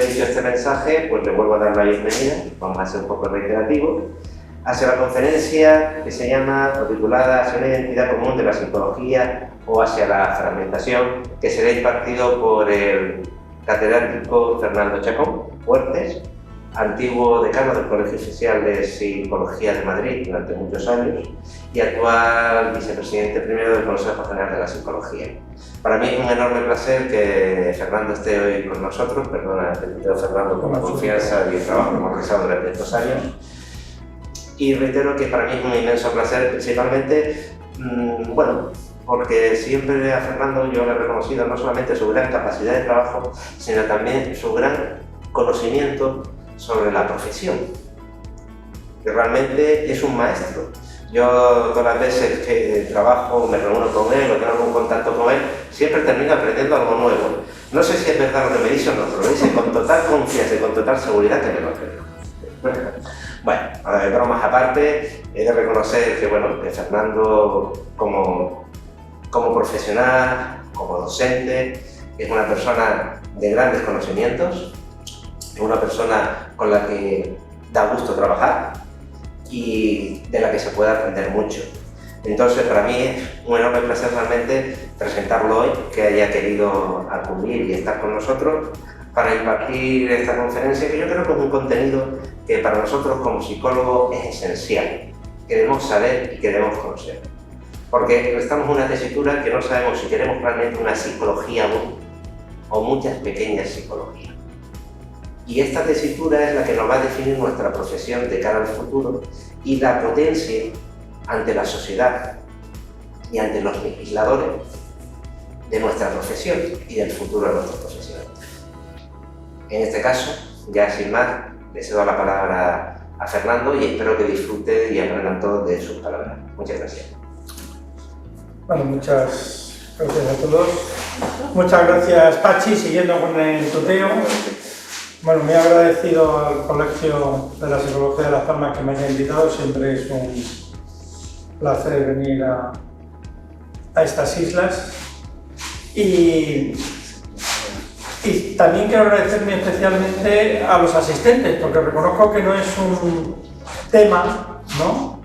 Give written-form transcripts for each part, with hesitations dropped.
dicho este mensaje, pues le vuelvo a dar la bienvenida, vamos a ser un poco reiterativos, hacia la conferencia que se llama, o titulada, hacia una identidad común de la psicología o hacia la fragmentación, que será impartido por el catedrático Fernando Chacón Fuertes, antiguo decano del Colegio Oficial de Psicología de Madrid durante muchos años y actual vicepresidente primero del Consejo General de la Psicología. Para mí es un enorme placer que Fernando esté hoy con nosotros, perdona, te pido Fernando por la confianza y el trabajo que hemos realizado durante estos años. Y reitero que para mí es un inmenso placer, principalmente, bueno, porque siempre a Fernando yo le he reconocido no solamente su gran capacidad de trabajo, sino también su gran conocimiento sobre la profesión, que realmente es un maestro. Yo todas las veces que trabajo, me reúno con él o tengo algún contacto con él, siempre termino aprendiendo algo nuevo. No sé si es verdad lo que me dice o no, pero lo dice con total confianza y con total seguridad que me lo creo. Bueno, bromas aparte, he de reconocer que, bueno, que Fernando como profesional, como docente, es una persona de grandes conocimientos, es una persona con la que da gusto trabajar y de la que se puede aprender mucho. Entonces, para mí es un enorme placer realmente presentarlo hoy, que haya querido acudir y estar con nosotros para impartir esta conferencia, que yo creo que es un contenido que para nosotros como psicólogos es esencial, que debemos saber y que debemos conocer. Porque estamos en una tesitura que no sabemos si queremos realmente una psicología o muchas pequeñas psicologías. Y esta tesitura es la que nos va a definir nuestra profesión de cara al futuro y la potencia ante la sociedad y ante los legisladores de nuestra profesión y del futuro de nuestra profesión. En este caso, ya sin más, le cedo la palabra a Fernando y espero que disfruten y aprendan todos de sus palabras. Muchas gracias. Bueno, muchas gracias a todos. Muchas gracias, Pachi, siguiendo con el tuteo. Bueno, muy agradecido al Colegio de la Psicología de Las Palmas que me haya invitado. Siempre es un placer venir a estas islas. Y también quiero agradecer muy especialmente a los asistentes, porque reconozco que no es un tema, ¿no?,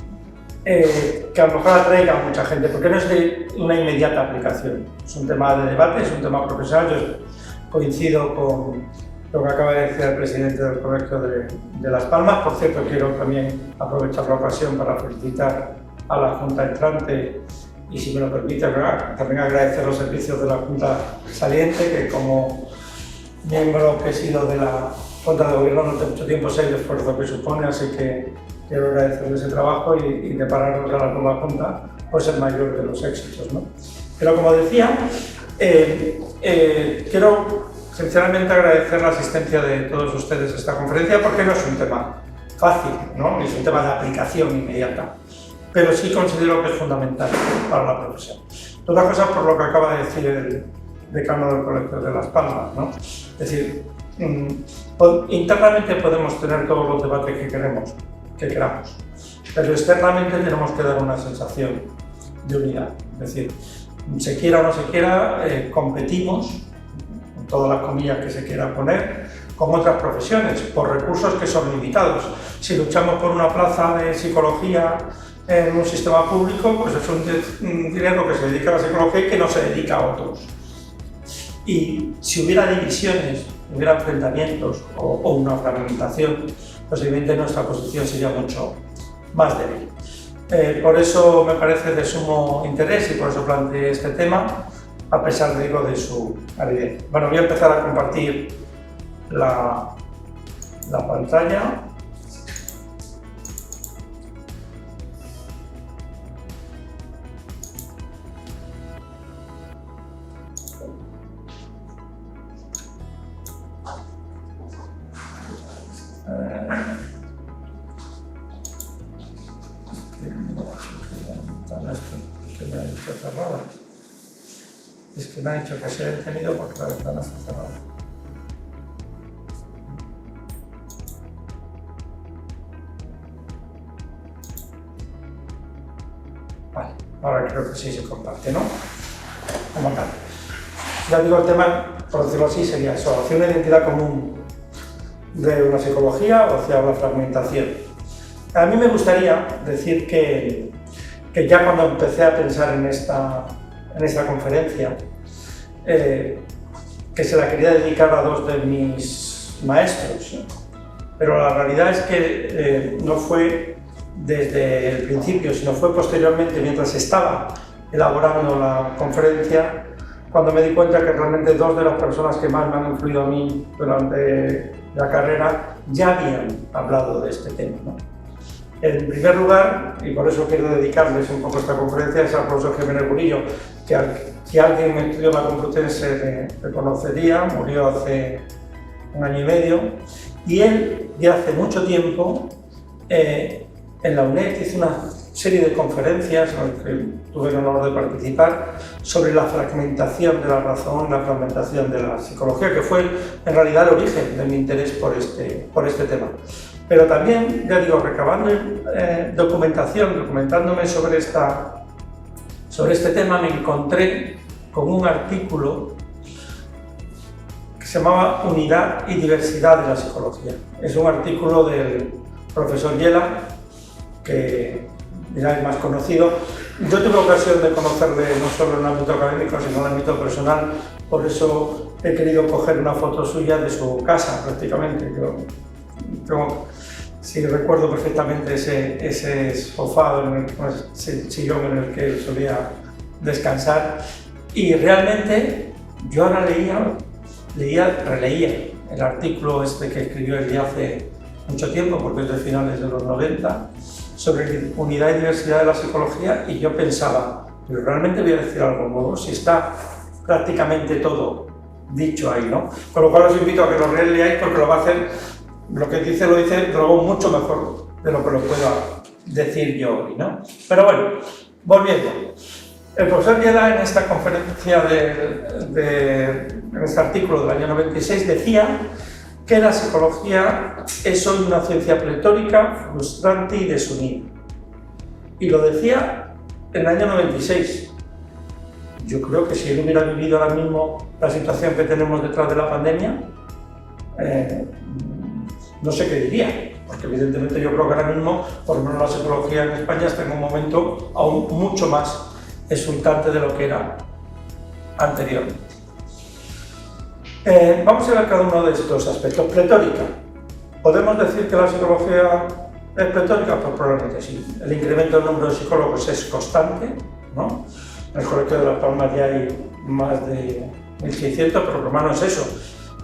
que a lo mejor atraiga a mucha gente, porque no es de una inmediata aplicación. Es un tema de debate, es un tema profesional. Yo coincido con lo que acaba de decir el presidente del Colegio de Las Palmas. Por cierto, quiero también aprovechar la ocasión para felicitar a la Junta entrante y, si me lo permite, también agradecer los servicios de la Junta saliente, que como miembro que he sido de la Junta de Gobierno durante mucho tiempo sé el esfuerzo que supone, así que quiero agradecerles ese trabajo y prepararnos a la nueva Junta, pues el mayor de los éxitos, ¿no? Pero como decía, quiero sinceramente agradecer la asistencia de todos ustedes a esta conferencia, porque no es un tema fácil, ¿no?, ni es un tema de aplicación inmediata, pero sí considero que es fundamental para la profesión. Todas cosas por lo que acaba de decir el decano del Colegio de Las Palmas, ¿no? Es decir, internamente podemos tener todos los debates que queramos, pero externamente tenemos que dar una sensación de unidad. Es decir, se quiera o no se quiera, competimos, con todas las comillas que se quiera poner, con otras profesiones, por recursos que son limitados. Si luchamos por una plaza de psicología en un sistema público, pues es un dinero que se dedica a la psicología y que no se dedica a otros. Y si hubiera divisiones, hubiera enfrentamientos o una fragmentación, pues evidentemente nuestra posición sería mucho más débil. Por eso me parece de sumo interés y por eso planteé este tema, a pesar, digo, de su aridez. Bueno, voy a empezar a compartir la pantalla. Es que me ha dicho que se ha detenido porque la ventana está cerrada. Vale, ahora creo que sí se comparte, ¿no? Como tal. Ya digo, el tema, por decirlo así, sería eso, hacia una identidad común de una psicología o hacia la fragmentación. A mí me gustaría decir que ya cuando empecé a pensar en esta conferencia, que se la quería dedicar a dos de mis maestros, pero la realidad es que no fue desde el principio, sino fue posteriormente, mientras estaba elaborando la conferencia, cuando me di cuenta que realmente dos de las personas que más me han influido a mí durante la carrera ya habían hablado de este tema, ¿no? En primer lugar, y por eso quiero dedicarles un poco esta conferencia, es al profesor Jiménez Burillo, que si alguien estudió la Complutense le conocería, murió hace 1 año y medio, y él, de hace mucho tiempo, en la UNED hizo una serie de conferencias en las que tuve el honor de participar sobre la fragmentación de la razón, la fragmentación de la psicología, que fue en realidad el origen de mi interés por este tema. Pero también, ya digo, recabando documentándome sobre este tema, me encontré con un artículo que se llamaba Unidad y diversidad de la psicología. Es un artículo del profesor Yela, que ya es más conocido. Yo tuve ocasión de conocerle no solo en el ámbito académico, sino en el ámbito personal, por eso he querido coger una foto suya de su casa, prácticamente. Sí, recuerdo perfectamente ese sofá, ese sillón en el que él solía descansar, y realmente yo ahora releía el artículo que escribió él ya hace mucho tiempo, porque es de finales de los 90, sobre unidad y diversidad de la psicología, y yo pensaba, pero realmente voy a decir algo nuevo, si está prácticamente todo dicho ahí, ¿no? Con lo cual os invito a que lo releáis, porque lo va a hacer, lo que dice, lo dice luego mucho mejor de lo que lo pueda decir yo hoy, ¿no? Pero bueno, volviendo. El profesor Yela, en esta conferencia, en este artículo del año 96, decía que la psicología es hoy una ciencia pletórica, frustrante y desunida. Y lo decía en el año 96. Yo creo que si él hubiera vivido ahora mismo la situación que tenemos detrás de la pandemia, no sé qué diría, porque evidentemente yo creo que ahora mismo, por lo menos la psicología en España está en un momento aún mucho más exultante de lo que era anteriormente. Vamos a ver cada uno de estos aspectos. Pletórica. ¿Podemos decir que la psicología es pletórica? Pues probablemente sí. El incremento del número de psicólogos es constante, ¿no? En el Colegio de Las Palmas ya hay más de 1.600, pero el problema no es eso.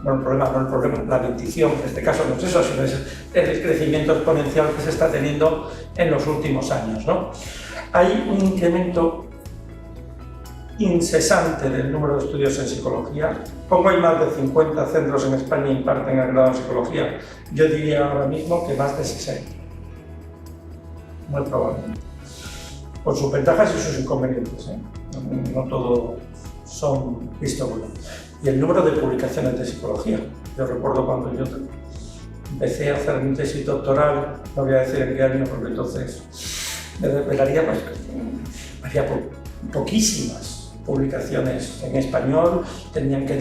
Bueno, el problema, la bendición, en este caso no es eso, sino es el crecimiento exponencial que se está teniendo en los últimos años, ¿no? Hay un incremento incesante del número de estudios en psicología. Como hay más de 50 centros en España que imparten el grado en psicología, yo diría ahora mismo que más de 60. Muy probablemente. Con sus ventajas y sus inconvenientes, ¿eh? No todo son visto bueno. Y el número de publicaciones de psicología. Yo recuerdo cuando yo empecé a hacer mi tesis doctoral, no voy a decir en qué año, porque entonces me desvelaría, pues había poquísimas publicaciones en español, tenían que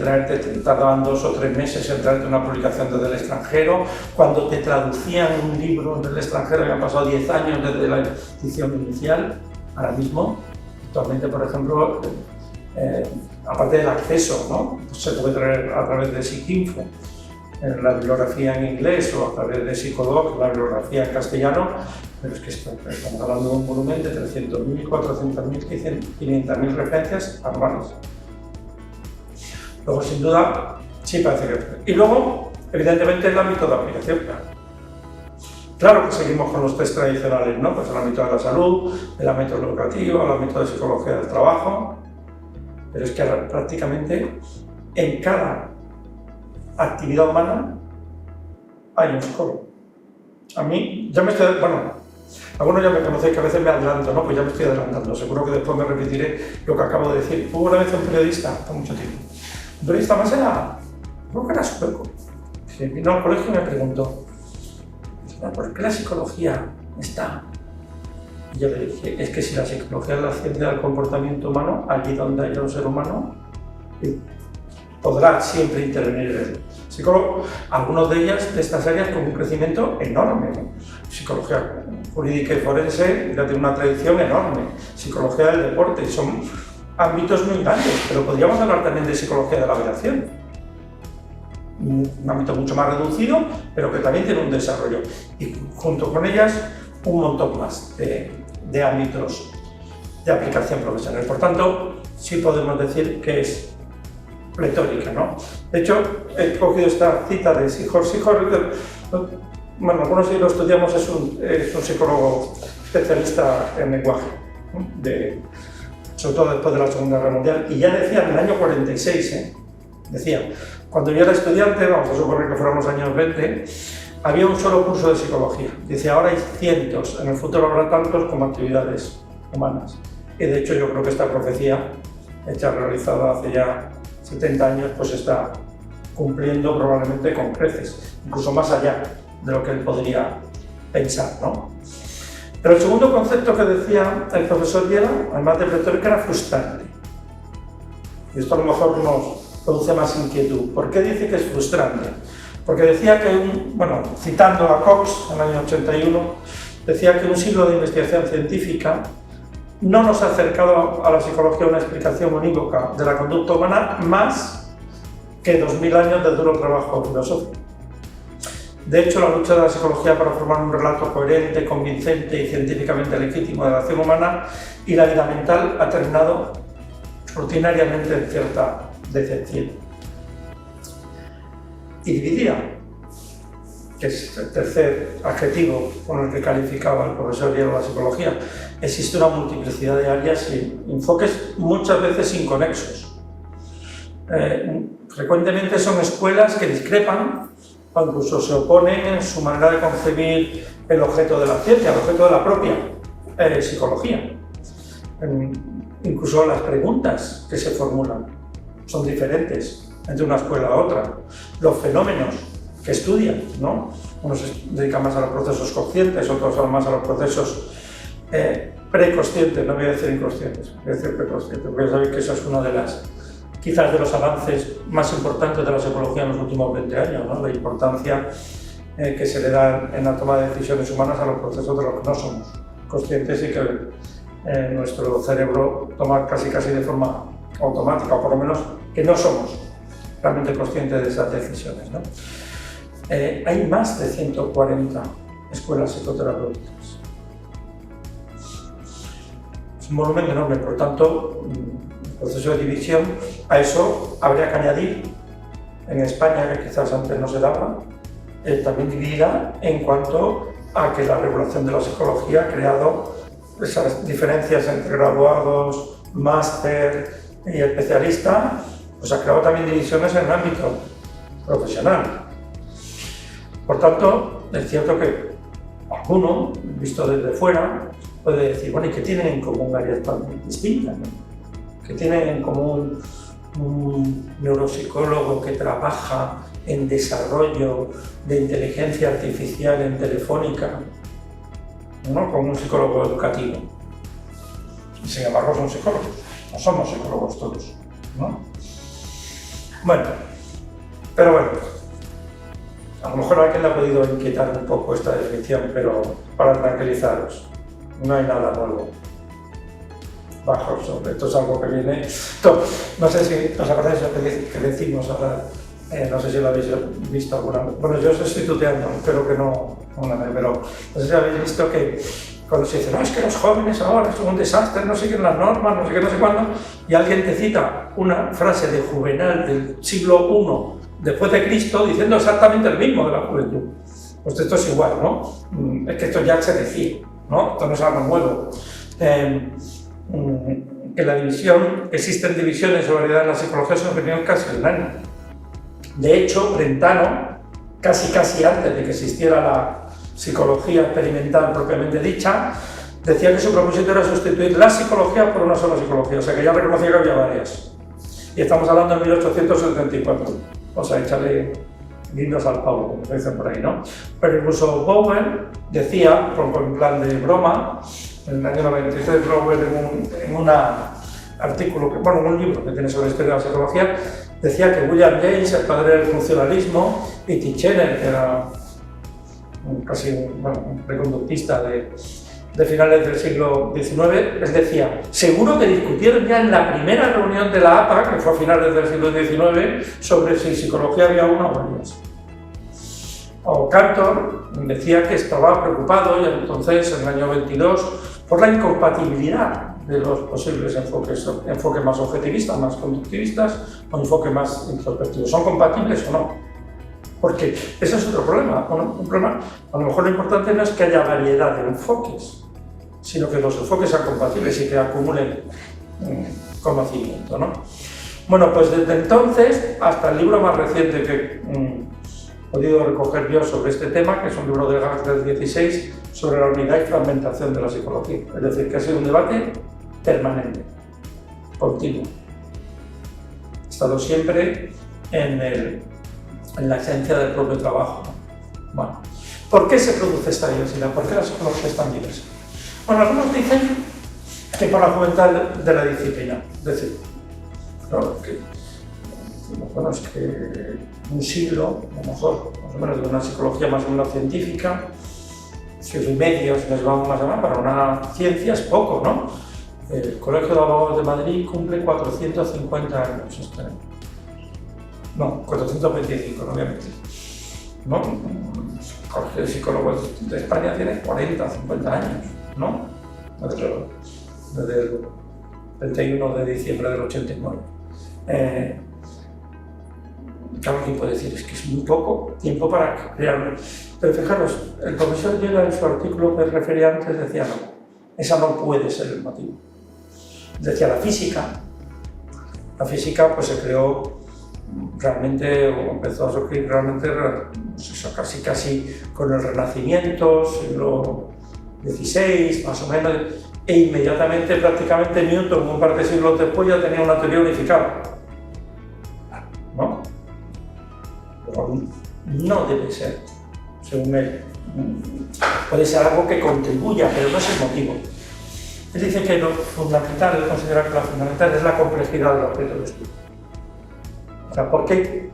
tardaban 2 o 3 meses en traerte una publicación desde el extranjero. Cuando te traducían un libro del extranjero, habían pasado 10 años desde la edición inicial. Ahora mismo, actualmente, por ejemplo, aparte del acceso, ¿no? Pues se puede traer a través de Psicinfo la bibliografía en inglés, o a través de Psicodoc la bibliografía en castellano, pero es que estamos hablando de un volumen de 300.000, 400.000, 500.000 referencias anuales. Luego, sin duda, sí parece que... Y luego, evidentemente, el ámbito de aplicación. Claro que seguimos con los test tradicionales, ¿no? Pues el ámbito de la salud, el ámbito educativo, el ámbito de psicología del trabajo, pero es que prácticamente en cada actividad humana hay un psicólogo. A mí, ya me estoy... Bueno, algunos ya me conocéis que a veces me adelanto, ¿no? Pues ya me estoy adelantando. Seguro que después me repetiré lo que acabo de decir. Hubo una vez un periodista, hace mucho tiempo. Un periodista más creo que era sueco. Que vino al colegio y me preguntó, ¿por qué la psicología está? Y yo le dije, es que si la psicología es la ciencia del comportamiento humano, allí donde haya un ser humano, podrá siempre intervenir él. psicólogos, algunos de ellas, de estas áreas, con un crecimiento enorme, ¿no? Psicología jurídica y forense ya tiene una tradición enorme, psicología del deporte, son ámbitos muy grandes, pero podríamos hablar también de psicología de la aviación, un ámbito mucho más reducido, pero que también tiene un desarrollo, y junto con ellas un montón más de ámbitos de aplicación profesional. Por tanto, sí podemos decir que es pletórica, ¿no? De hecho, he cogido esta cita de Sigor. Sigor, bueno, algunos de lo estudiamos, es un psicólogo especialista en lenguaje, ¿no? Sobre todo después de la Segunda Guerra Mundial, y ya decía en el año 46, decía, cuando yo era estudiante, vamos a suponer que fueron los años 20, había un solo curso de psicología. Dice, ahora hay cientos, en el futuro habrá tantos como actividades humanas. Y de hecho yo creo que esta profecía, hecha realizada hace ya 70 años, pues está cumpliendo probablemente con creces, incluso más allá de lo que él podría pensar, ¿no? Pero el segundo concepto que decía el profesor Viera, además de pletórica, era frustrante. Y esto a lo mejor nos produce más inquietud. ¿Por qué dice que es frustrante? Porque decía que, citando a Cox en el año 81, decía que un siglo de investigación científica no nos ha acercado a la psicología una explicación unívoca de la conducta humana más que 2000 años de duro trabajo filosófico. De hecho, la lucha de la psicología para formar un relato coherente, convincente y científicamente legítimo de la acción humana y la vida mental ha terminado rutinariamente en cierta decepción. Y dividía, que es el tercer adjetivo con el que calificaba el profesor Diego la psicología, existe una multiplicidad de áreas y enfoques muchas veces inconexos. Frecuentemente son escuelas que discrepan o incluso se oponen en su manera de concebir el objeto de la ciencia, el objeto de la propia psicología. Incluso las preguntas que se formulan son diferentes entre una escuela a otra. Los fenómenos que estudian, ¿no? Unos se dedican más a los procesos conscientes, otros más a los procesos preconscientes, no voy a decir inconscientes, voy a decir preconscientes, porque ya sabéis que eso es uno de las, quizás de los avances más importantes de la psicología en los últimos 20 años, ¿no? La importancia que se le da en la toma de decisiones humanas a los procesos de los que no somos conscientes y que nuestro cerebro toma casi de forma automática, o por lo menos que no somos realmente conscientes de esas decisiones, ¿no? Hay más de 140 escuelas psicoterapéuticas. Es un volumen enorme, por tanto, el proceso de división, a eso habría que añadir, en España, que quizás antes no se daba, también dividida en cuanto a que la regulación de la psicología ha creado esas diferencias entre graduados, máster y especialista, pues ha creado también divisiones en el ámbito profesional. Por tanto, es cierto que alguno, visto desde fuera, puede decir, bueno, ¿y qué tienen en común áreas tan distintas, ¿no? ¿Qué tienen en común un neuropsicólogo que trabaja en desarrollo de inteligencia artificial en Telefónica, ¿no? Con un psicólogo educativo? Y sin embargo son psicólogos, no somos psicólogos todos, ¿no? Bueno, pero bueno, a lo mejor a alguien le ha podido inquietar un poco esta definición, pero para tranquilizaros, no hay nada nuevo bajo el sol. Esto es algo que viene. No sé si os acordáis que decimos ahora, no sé si lo habéis visto alguna vez. Bueno, yo os estoy tuteando, espero que no una vez, pero no sé si habéis visto que cuando se dice, no, es que los jóvenes ahora son un desastre, no siguen las normas, no sé qué, no sé cuándo, y alguien te cita una frase de Juvenal del siglo I después de Cristo diciendo exactamente el mismo de la juventud. Pues esto es igual, ¿no? Es que esto ya se decía, ¿no? Esto no es algo nuevo. Que la división, existen divisiones o variedades en la psicología, es una opinión casi unánime. De hecho, Brentano, casi antes de que existiera la psicología experimental propiamente dicha, decía que su propósito era sustituir la psicología por una sola psicología, o sea que ya reconocía que había varias. Y estamos hablando de 1874. O sea, échale guindos al pavo, como se dicen por ahí, ¿no? Pero incluso Bowen decía, en plan de broma, en el año 93, Bowen en un artículo, en un libro que tiene sobre la historia de la psicología, Decía que William James, el padre del funcionalismo, y Titchener, que era casi un reconductista de finales del siglo XIX, les decía, seguro que discutieron ya en la primera reunión de la APA, que fue a finales del siglo XIX, sobre si psicología había una o varias. O Cantor decía que estaba preocupado, y entonces, en el año 22, por la incompatibilidad de los posibles enfoques más objetivistas, más conductivistas, o enfoques más introspectivos. ¿Son compatibles o no? Porque ese es otro problema. Un problema, a lo mejor lo importante no es que haya variedad de enfoques, sino que los enfoques sean compatibles y que acumulen conocimiento, ¿no? Bueno, pues desde entonces hasta el libro más reciente que he podido recoger yo sobre este tema, que es un libro de Gas del 16, sobre la unidad y fragmentación de la psicología. Es decir, que ha sido un debate permanente, continuo. Ha estado siempre en la esencia del propio trabajo. Bueno, ¿por qué se produce esta diversidad? ¿Por qué la psicología es tan diversa? Bueno, algunos dicen que por la juventud de la disciplina. Es decir, claro, bueno, es que un siglo, a lo mejor, más o menos, de una psicología más o menos científica, siglo y medio, si nos vamos más allá, para una ciencia es poco, ¿no? El Colegio de Abogados de Madrid cumple 450 años este año. No, 425, no voy a mentir. ¿No? El Colegio de Psicólogos de España tiene 40, 50 años, ¿no? Desde el 31 de diciembre del 89. Claro, ¿quién puede decir? Es que es muy poco tiempo para crearlo. Pero fijaros, el profesor Llera en su artículo que refería antes decía no, esa no puede ser el motivo. Decía la física pues se creó realmente, o empezó a surgir realmente, pues eso, casi con el Renacimiento, siglo XVI, más o menos, e inmediatamente, prácticamente, Newton, un par de siglos después, ya tenía una teoría unificada. ¿No? Pero no debe ser, según él. Puede ser algo que contribuya, pero no es el motivo. Él dice que lo fundamental, él considera que lo fundamental es la complejidad del objeto de estudio. O sea, ¿por qué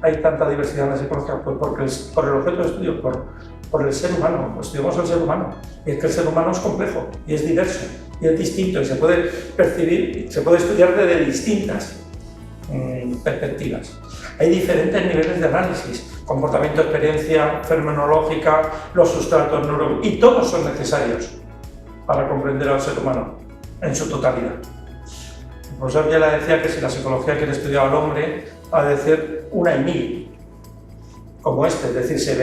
hay tanta diversidad en la psicología? Pues por el objeto de estudio, por el ser humano. Pues estudiamos el ser humano. Y es que el ser humano es complejo, y es diverso, y es distinto, y se puede percibir, se puede estudiar desde distintas perspectivas. Hay diferentes niveles de análisis, comportamiento, experiencia, fenomenológica, los sustratos neurológicos, y todos son necesarios para comprender al ser humano en su totalidad. El profesor Yela decía que si la psicología quiere estudiar al hombre, ha de ser una y mil, como este, es decir, se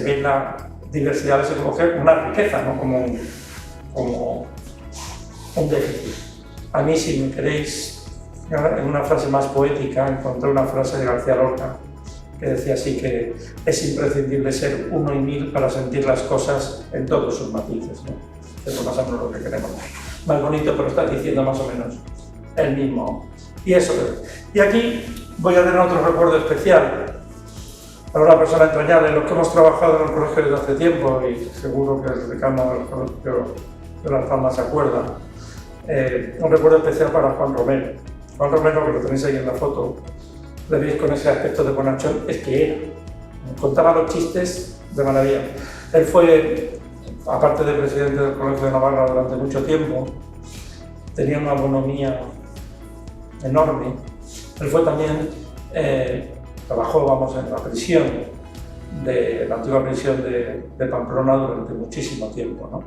ve la diversidad de la psicología como una riqueza, no como un déficit. A mí, si me queréis, en una frase más poética, encontré una frase de García Lorca que decía así, que es imprescindible ser uno y mil para sentir las cosas en todos sus matices, ¿no? Eso más o menos lo que queremos. Más bonito, pero está diciendo más o menos el mismo. Y eso es. Y aquí voy a tener otro recuerdo especial para una persona entrañable, los que hemos trabajado en el colegio desde hace tiempo, y seguro que el decano del colegio de Las Palmas se acuerda. Un recuerdo especial para Juan Romero. Juan Romero, que lo tenéis ahí en la foto, le veis con ese aspecto de bonachón, es que era. Contaba los chistes de maravilla. Él fue, aparte de presidente del Colegio de Navarra durante mucho tiempo, tenía una bonomía enorme. Él fue también, trabajó, en la prisión, la antigua prisión de Pamplona durante muchísimo tiempo, ¿no?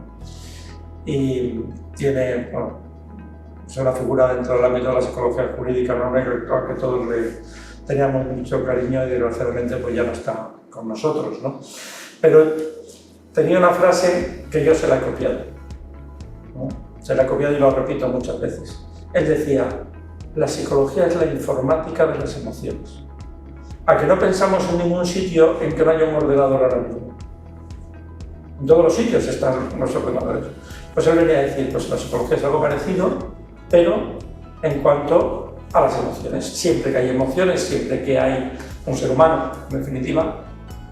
Y tiene, es una figura dentro del ámbito de la psicología jurídica enorme que todos le teníamos mucho cariño y desgraciadamente pues ya no está con nosotros, ¿no? Pero tenía una frase que yo se la he copiado, ¿no? Se la he copiado y lo repito muchas veces. Él decía, la psicología es la informática de las emociones. A que no pensamos en ningún sitio en que no haya un ordenador ahora mismo. En todos los sitios están los ordenadores. Pues él venía a decir, pues la psicología es algo parecido, pero en cuanto a las emociones. Siempre que hay emociones, siempre que hay un ser humano, en definitiva,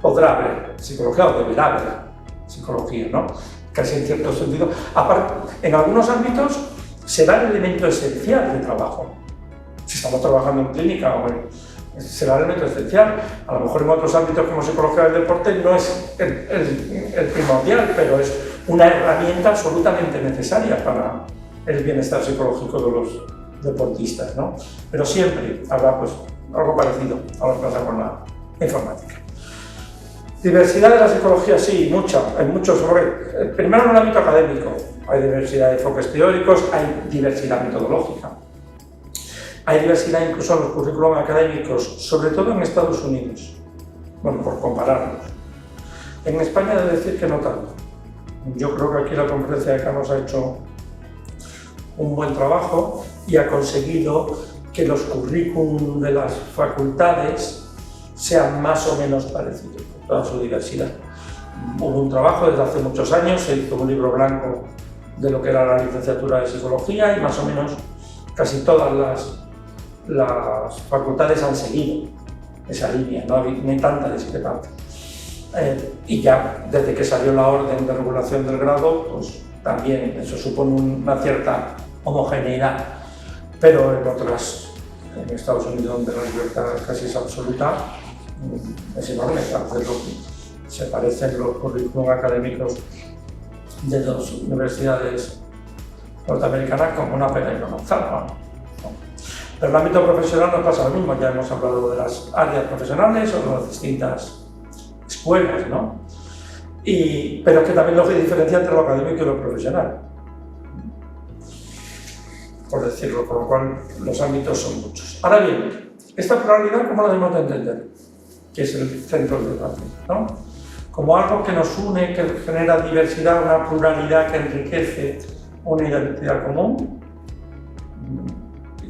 podrá haber psicología o deberá haber psicología, ¿no? Casi en cierto sentido. Aparte, en algunos ámbitos será el elemento esencial del trabajo. Se estamos trabajando en clínica o será el elemento esencial. A lo mejor en otros ámbitos como psicología del deporte no es el primordial, pero es una herramienta absolutamente necesaria para el bienestar psicológico de los deportistas, ¿no? Pero siempre habrá pues algo parecido a lo que pasa con la informática. Diversidad de la psicología, sí, mucha, hay muchos. Primero en el ámbito académico, hay diversidad de enfoques teóricos, hay diversidad metodológica, hay diversidad incluso en los currículos académicos, sobre todo en Estados Unidos, bueno, por compararlos. En España he de decir que no tanto. Yo creo que aquí la conferencia de Carlos ha hecho un buen trabajo y ha conseguido que los currículum de las facultades sean más o menos parecidos, con toda su diversidad. Hubo un trabajo desde hace muchos años, se hizo un libro blanco de lo que era la licenciatura de psicología y más o menos casi todas las facultades han seguido esa línea, no hay tanta discrepancia. Y ya desde que salió la orden de regulación del grado, pues también eso supone una cierta homogeneidad, pero en Estados Unidos, donde la libertad casi es absoluta, es enorme. Se parecen los currículum académicos de dos universidades norteamericanas como una pera y una manzana, ¿no? Pero en el ámbito profesional nos pasa lo mismo, ya hemos hablado de las áreas profesionales o de las distintas escuelas, ¿no? Pero es que también lo que diferencia entre lo académico y lo profesional, por decirlo, por lo cual los ámbitos son muchos. Ahora bien, esta pluralidad, ¿cómo la debemos de entender? Que es el centro del debate, ¿no? Como algo que nos une, que genera diversidad, una pluralidad que enriquece una identidad común,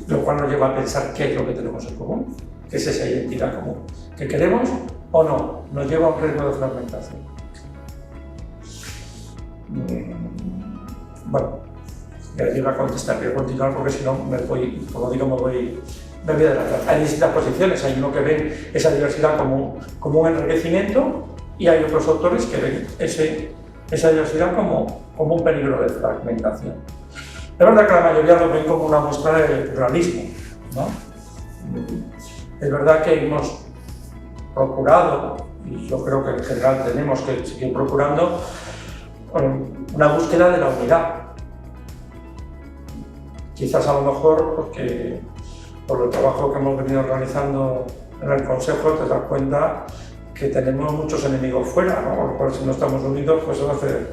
lo cual nos lleva a pensar qué es lo que tenemos en común, qué es esa identidad común, que queremos o no, nos lleva a un riesgo de fragmentación. Bueno, voy a contestar, voy a continuar porque si no me voy, como digo, me voy a adelantar. Hay distintas posiciones, hay uno que ven esa diversidad como un enriquecimiento y hay otros autores que ven esa diversidad como un peligro de fragmentación. Es verdad que la mayoría lo ven como una muestra de pluralismo, ¿no? Es verdad que hemos procurado, y yo creo que en general tenemos que seguir procurando, una búsqueda de la unidad. Quizás a lo mejor porque por el trabajo que hemos venido realizando en el Consejo te das cuenta que tenemos muchos enemigos fuera, ¿no? Por lo cual si no estamos unidos pues va a ser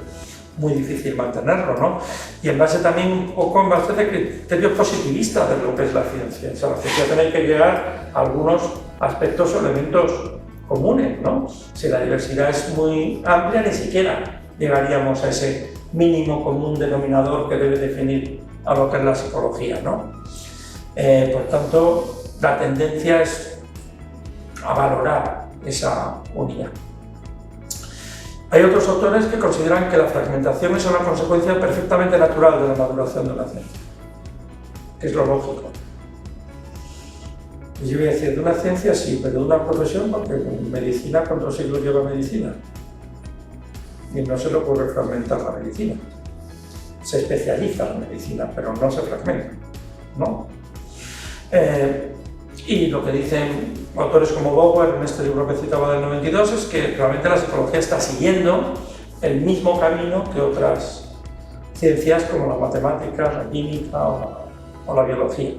muy difícil mantenerlo, ¿no? Y en base también un poco en base de criterios positivistas de lo que es la ciencia. O sea, la ciencia tiene que llegar a algunos aspectos o elementos comunes, ¿no? Si la diversidad es muy amplia, ni siquiera llegaríamos a ese mínimo común denominador que debe definir a lo que es la psicología, ¿no? Por tanto, la tendencia es a valorar esa unidad. Hay otros autores que consideran que la fragmentación es una consecuencia perfectamente natural de la maduración de la ciencia, que es lo lógico. Y yo voy a decir, de una ciencia sí, pero de una profesión, porque en medicina, ¿cuántos siglos lleva medicina? Y no se le ocurre fragmentar la medicina. Se especializa la medicina, pero no se fragmenta, ¿no? Y lo que dicen autores como Bauer en este libro que citaba del 92 es que realmente la psicología está siguiendo el mismo camino que otras ciencias como la matemática, la química o la biología.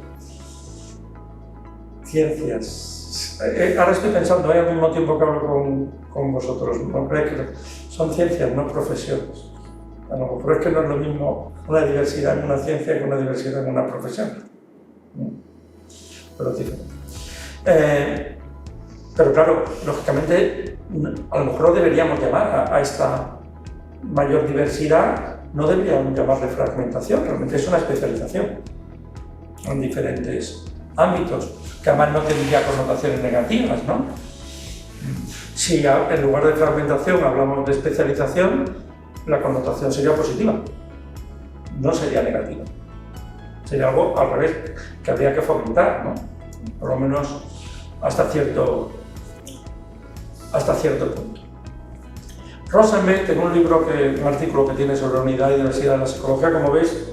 Ciencias. Ahora estoy pensando, al mismo tiempo que hablo con vosotros, ¿no creéis que son ciencias, no profesiones? A lo mejor es que no es lo mismo una diversidad en una ciencia que una diversidad en una profesión. Pero es diferente. Pero claro, lógicamente, a lo mejor no deberíamos llamar a esta mayor diversidad, no deberíamos llamarle fragmentación, realmente es una especialización en diferentes ámbitos, que además no tendría connotaciones negativas, ¿no? Si en lugar de fragmentación hablamos de especialización, la connotación sería positiva, no sería negativa. Sería algo al revés, que habría que fomentar, ¿no? Por lo menos hasta cierto punto. Rosenberg, en un artículo que tiene sobre unidad y diversidad de la psicología, como veis,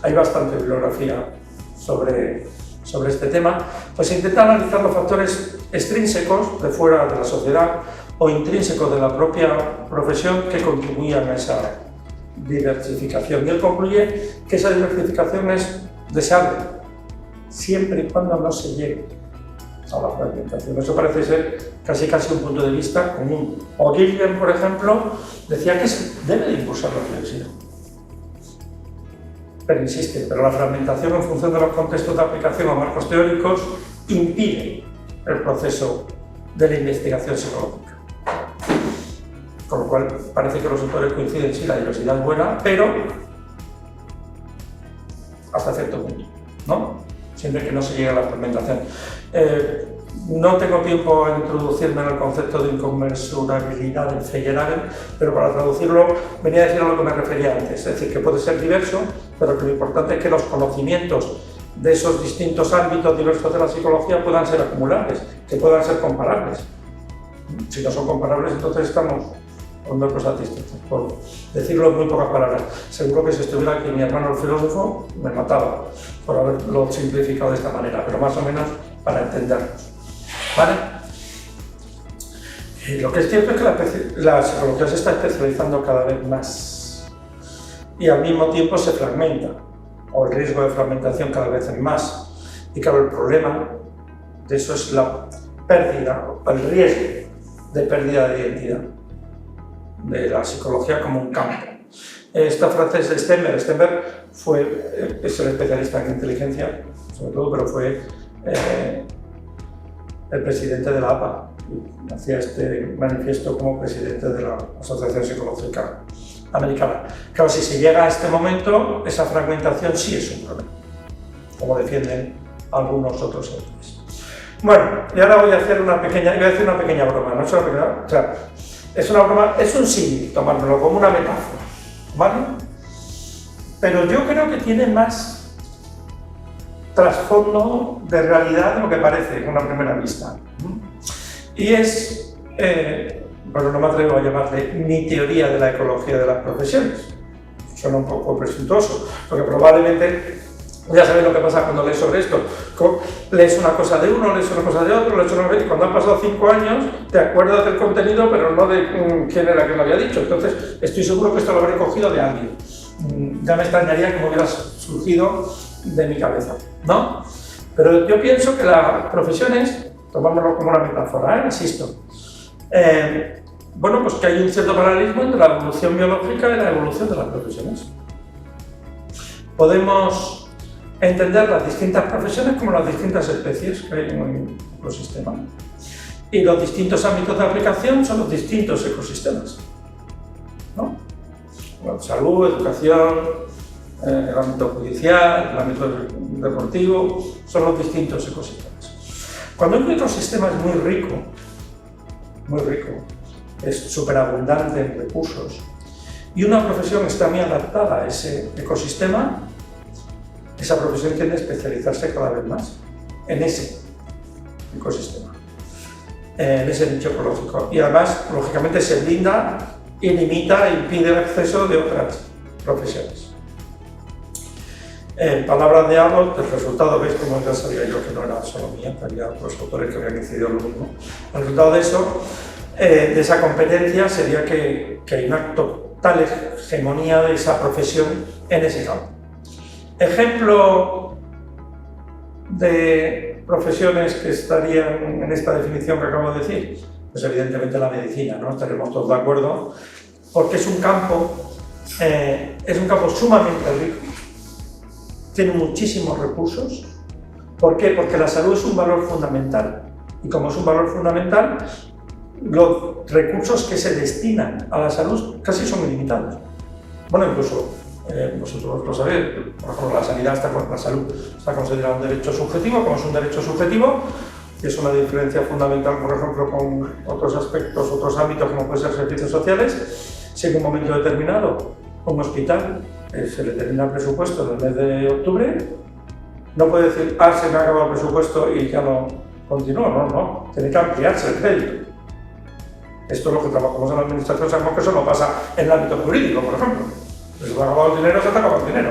hay bastante bibliografía sobre sobre este tema, pues intenta analizar los factores extrínsecos de fuera de la sociedad o intrínsecos de la propia profesión que contribuían a esa diversificación. Y él concluye que esa diversificación es deseable, siempre y cuando no se llegue a la fragmentación. Eso parece ser casi un punto de vista común. O Gilligan, por ejemplo, decía que se debe de impulsar la diversidad. Pero insiste, pero la fragmentación en función de los contextos de aplicación o marcos teóricos impide el proceso de la investigación psicológica. Con lo cual parece que los autores coinciden, sí, la diversidad es buena, pero hasta cierto punto, ¿no? Siempre que no se llegue a la fragmentación. No tengo tiempo a introducirme en el concepto de inconmensurabilidad en Feyerabend, pero para traducirlo venía a decir a lo que me refería antes, es decir, que puede ser diverso, pero que lo importante es que los conocimientos de esos distintos ámbitos diversos de la psicología puedan ser acumulables, que puedan ser comparables. Si no son comparables, entonces estamos con dos cosas distintas, por decirlo en muy pocas palabras. Seguro que si estuviera aquí mi hermano el filósofo, me mataba por haberlo simplificado de esta manera, pero más o menos para entendernos. ¿Vale? Lo que es cierto es que la psicología se está especializando cada vez más y al mismo tiempo se fragmenta, o el riesgo de fragmentación cada vez es más. Y claro, el problema de eso es la pérdida, el riesgo de pérdida de identidad de la psicología como un campo. Esta frase es de Stenberg. Stenberg es el especialista en inteligencia, sobre todo, pero fue el presidente de la APA. Hacía este manifiesto como presidente de la Asociación Psicológica Americana. Claro, si se llega a este momento, esa fragmentación sí es un problema, como defienden algunos otros autores. Bueno, y ahora voy a hacer una pequeña broma, ¿no? O sea, es una broma, es un símil, tomármelo como una metáfora, ¿vale? Pero yo creo que tiene más trasfondo de realidad de lo que parece en una primera vista. Y es, bueno, no me atrevo a llamarle mi teoría de la ecología de las profesiones. Suena un poco presuntuoso, porque probablemente ya sabéis lo que pasa cuando lees sobre esto. Lees una cosa de uno, lees una cosa de otro, lees una vez, y cuando han pasado 5 años te acuerdas del contenido, pero no de quién era que lo había dicho. Entonces, estoy seguro que esto lo habré cogido de alguien. Ya me extrañaría que me hubiera surgido de mi cabeza, ¿no? Pero yo pienso que las profesiones, tomámoslo como una metáfora, insisto, bueno, pues que hay un cierto paralelismo entre la evolución biológica y la evolución de las profesiones. Podemos entender las distintas profesiones como las distintas especies que hay en un ecosistema. Y los distintos ámbitos de aplicación son los distintos ecosistemas, ¿no? La salud, educación, el ámbito judicial, el ámbito deportivo, son los distintos ecosistemas. Cuando un ecosistema es muy rico, es superabundante en recursos, y una profesión está muy adaptada a ese ecosistema, esa profesión tiende a especializarse cada vez más en ese ecosistema, en ese nicho ecológico. Y además, lógicamente, se blinda y limita e impide el acceso de otras profesiones. En palabras de Abbott, el resultado, veis como ya sabía yo que no era solo mía, había otros autores que habían incidido en lo mismo. El resultado de eso, de esa competencia, sería que hay una total hegemonía de esa profesión en ese campo. Ejemplo de profesiones que estarían en esta definición que acabo de decir, pues evidentemente la medicina, ¿no? Estaremos todos de acuerdo, porque es un campo sumamente rico, tiene muchísimos recursos. ¿Por qué? Porque la salud es un valor fundamental, y como es un valor fundamental, los recursos que se destinan a la salud casi son ilimitados. Bueno, incluso vosotros lo sabéis, por ejemplo, la salud está considerada un derecho subjetivo. Como es un derecho subjetivo, y es una diferencia fundamental, por ejemplo, con otros aspectos, otros ámbitos, como pueden ser servicios sociales. Si en un momento determinado un hospital se le termina el presupuesto en el mes de octubre, no puede decir, se me ha acabado el presupuesto y ya no continúa, no, tiene que ampliarse el crédito. Esto es lo que trabajamos en la administración, sabemos que eso no pasa en el ámbito jurídico, por ejemplo. Si se ha acabado el dinero, se te acaba el dinero.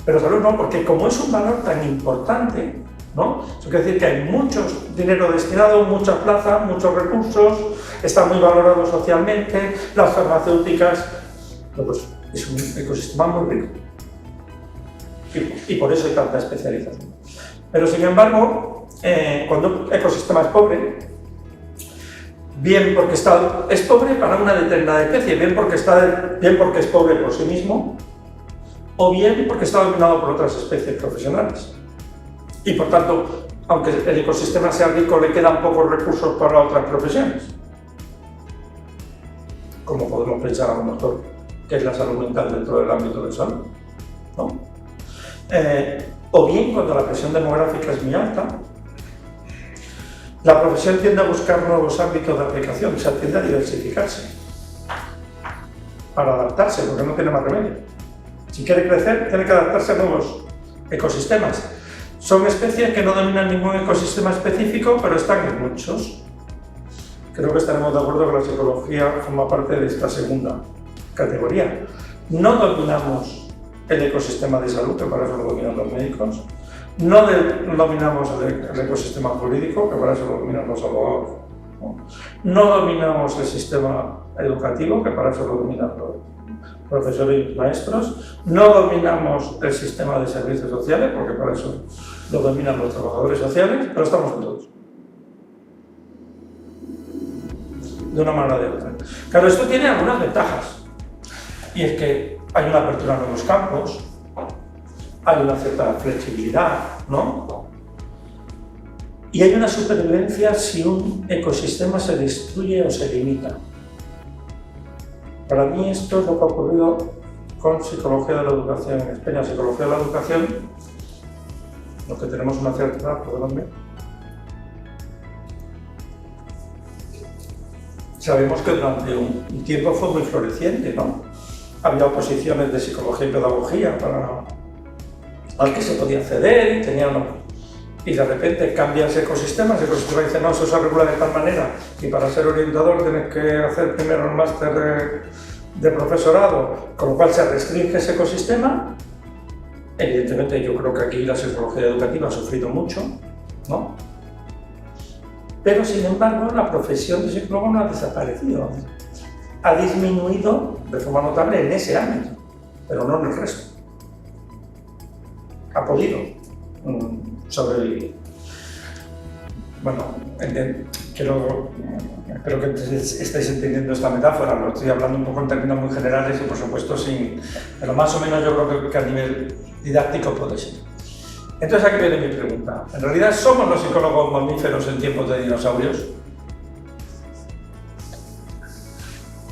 Pero salud no, porque como es un valor tan importante, ¿no? Eso quiere decir que hay mucho dinero destinado, muchas plazas, muchos recursos, está muy valorado socialmente, las farmacéuticas, pues es un ecosistema muy rico. Y por eso hay tanta especialización. Pero sin embargo, cuando un ecosistema es pobre, bien porque es pobre para una determinada especie, bien porque es pobre por sí mismo, o bien porque está dominado por otras especies profesionales. Y por tanto, aunque el ecosistema sea rico, le quedan pocos recursos para otras profesiones. Como podemos pensar a lo mejor que es la salud mental dentro del ámbito de salud, ¿no? O bien cuando la presión demográfica es muy alta, la profesión tiende a buscar nuevos ámbitos de aplicación, o sea, tiende a diversificarse para adaptarse, porque no tiene más remedio. Si quiere crecer, tiene que adaptarse a nuevos ecosistemas. Son especies que no dominan ningún ecosistema específico, pero están en muchos. Creo que estaremos de acuerdo que la psicología forma parte de esta segunda categoría. No dominamos el ecosistema de salud, que para eso lo dominan los médicos. No dominamos el ecosistema jurídico, que para eso lo dominan los abogados. No dominamos el sistema educativo, que para eso lo dominan los profesores y maestros. No dominamos el sistema de servicios sociales, porque para eso lo dominan los trabajadores sociales, pero estamos en todos. De una manera o de otra. Claro, esto tiene algunas ventajas. Y es que hay una apertura a nuevos campos, hay una cierta flexibilidad, ¿no? Y hay una supervivencia si un ecosistema se destruye o se limita. Para mí esto es lo que ha ocurrido con psicología de la educación en España. Psicología de la educación, los que tenemos una cierta edad, perdóname, sabemos que durante un tiempo fue muy floreciente, ¿no? Había oposiciones de psicología y pedagogía al que se podía acceder y de repente cambia ese ecosistema dice, no, eso se regula de tal manera y para ser orientador tienes que hacer primero el máster de profesorado, con lo cual se restringe ese ecosistema. Evidentemente yo creo que aquí la psicología educativa ha sufrido mucho, ¿no? Pero sin embargo la profesión de psicólogo no ha desaparecido, ha disminuido de forma notable en ese ámbito, pero no en el resto. Ha podido sobrevivir. Bueno, espero que estéis entendiendo esta metáfora, lo estoy hablando un poco en términos muy generales y por supuesto pero más o menos yo creo que a nivel didáctico puede ser. Entonces aquí viene mi pregunta. ¿En realidad somos los psicólogos mamíferos en tiempos de dinosaurios?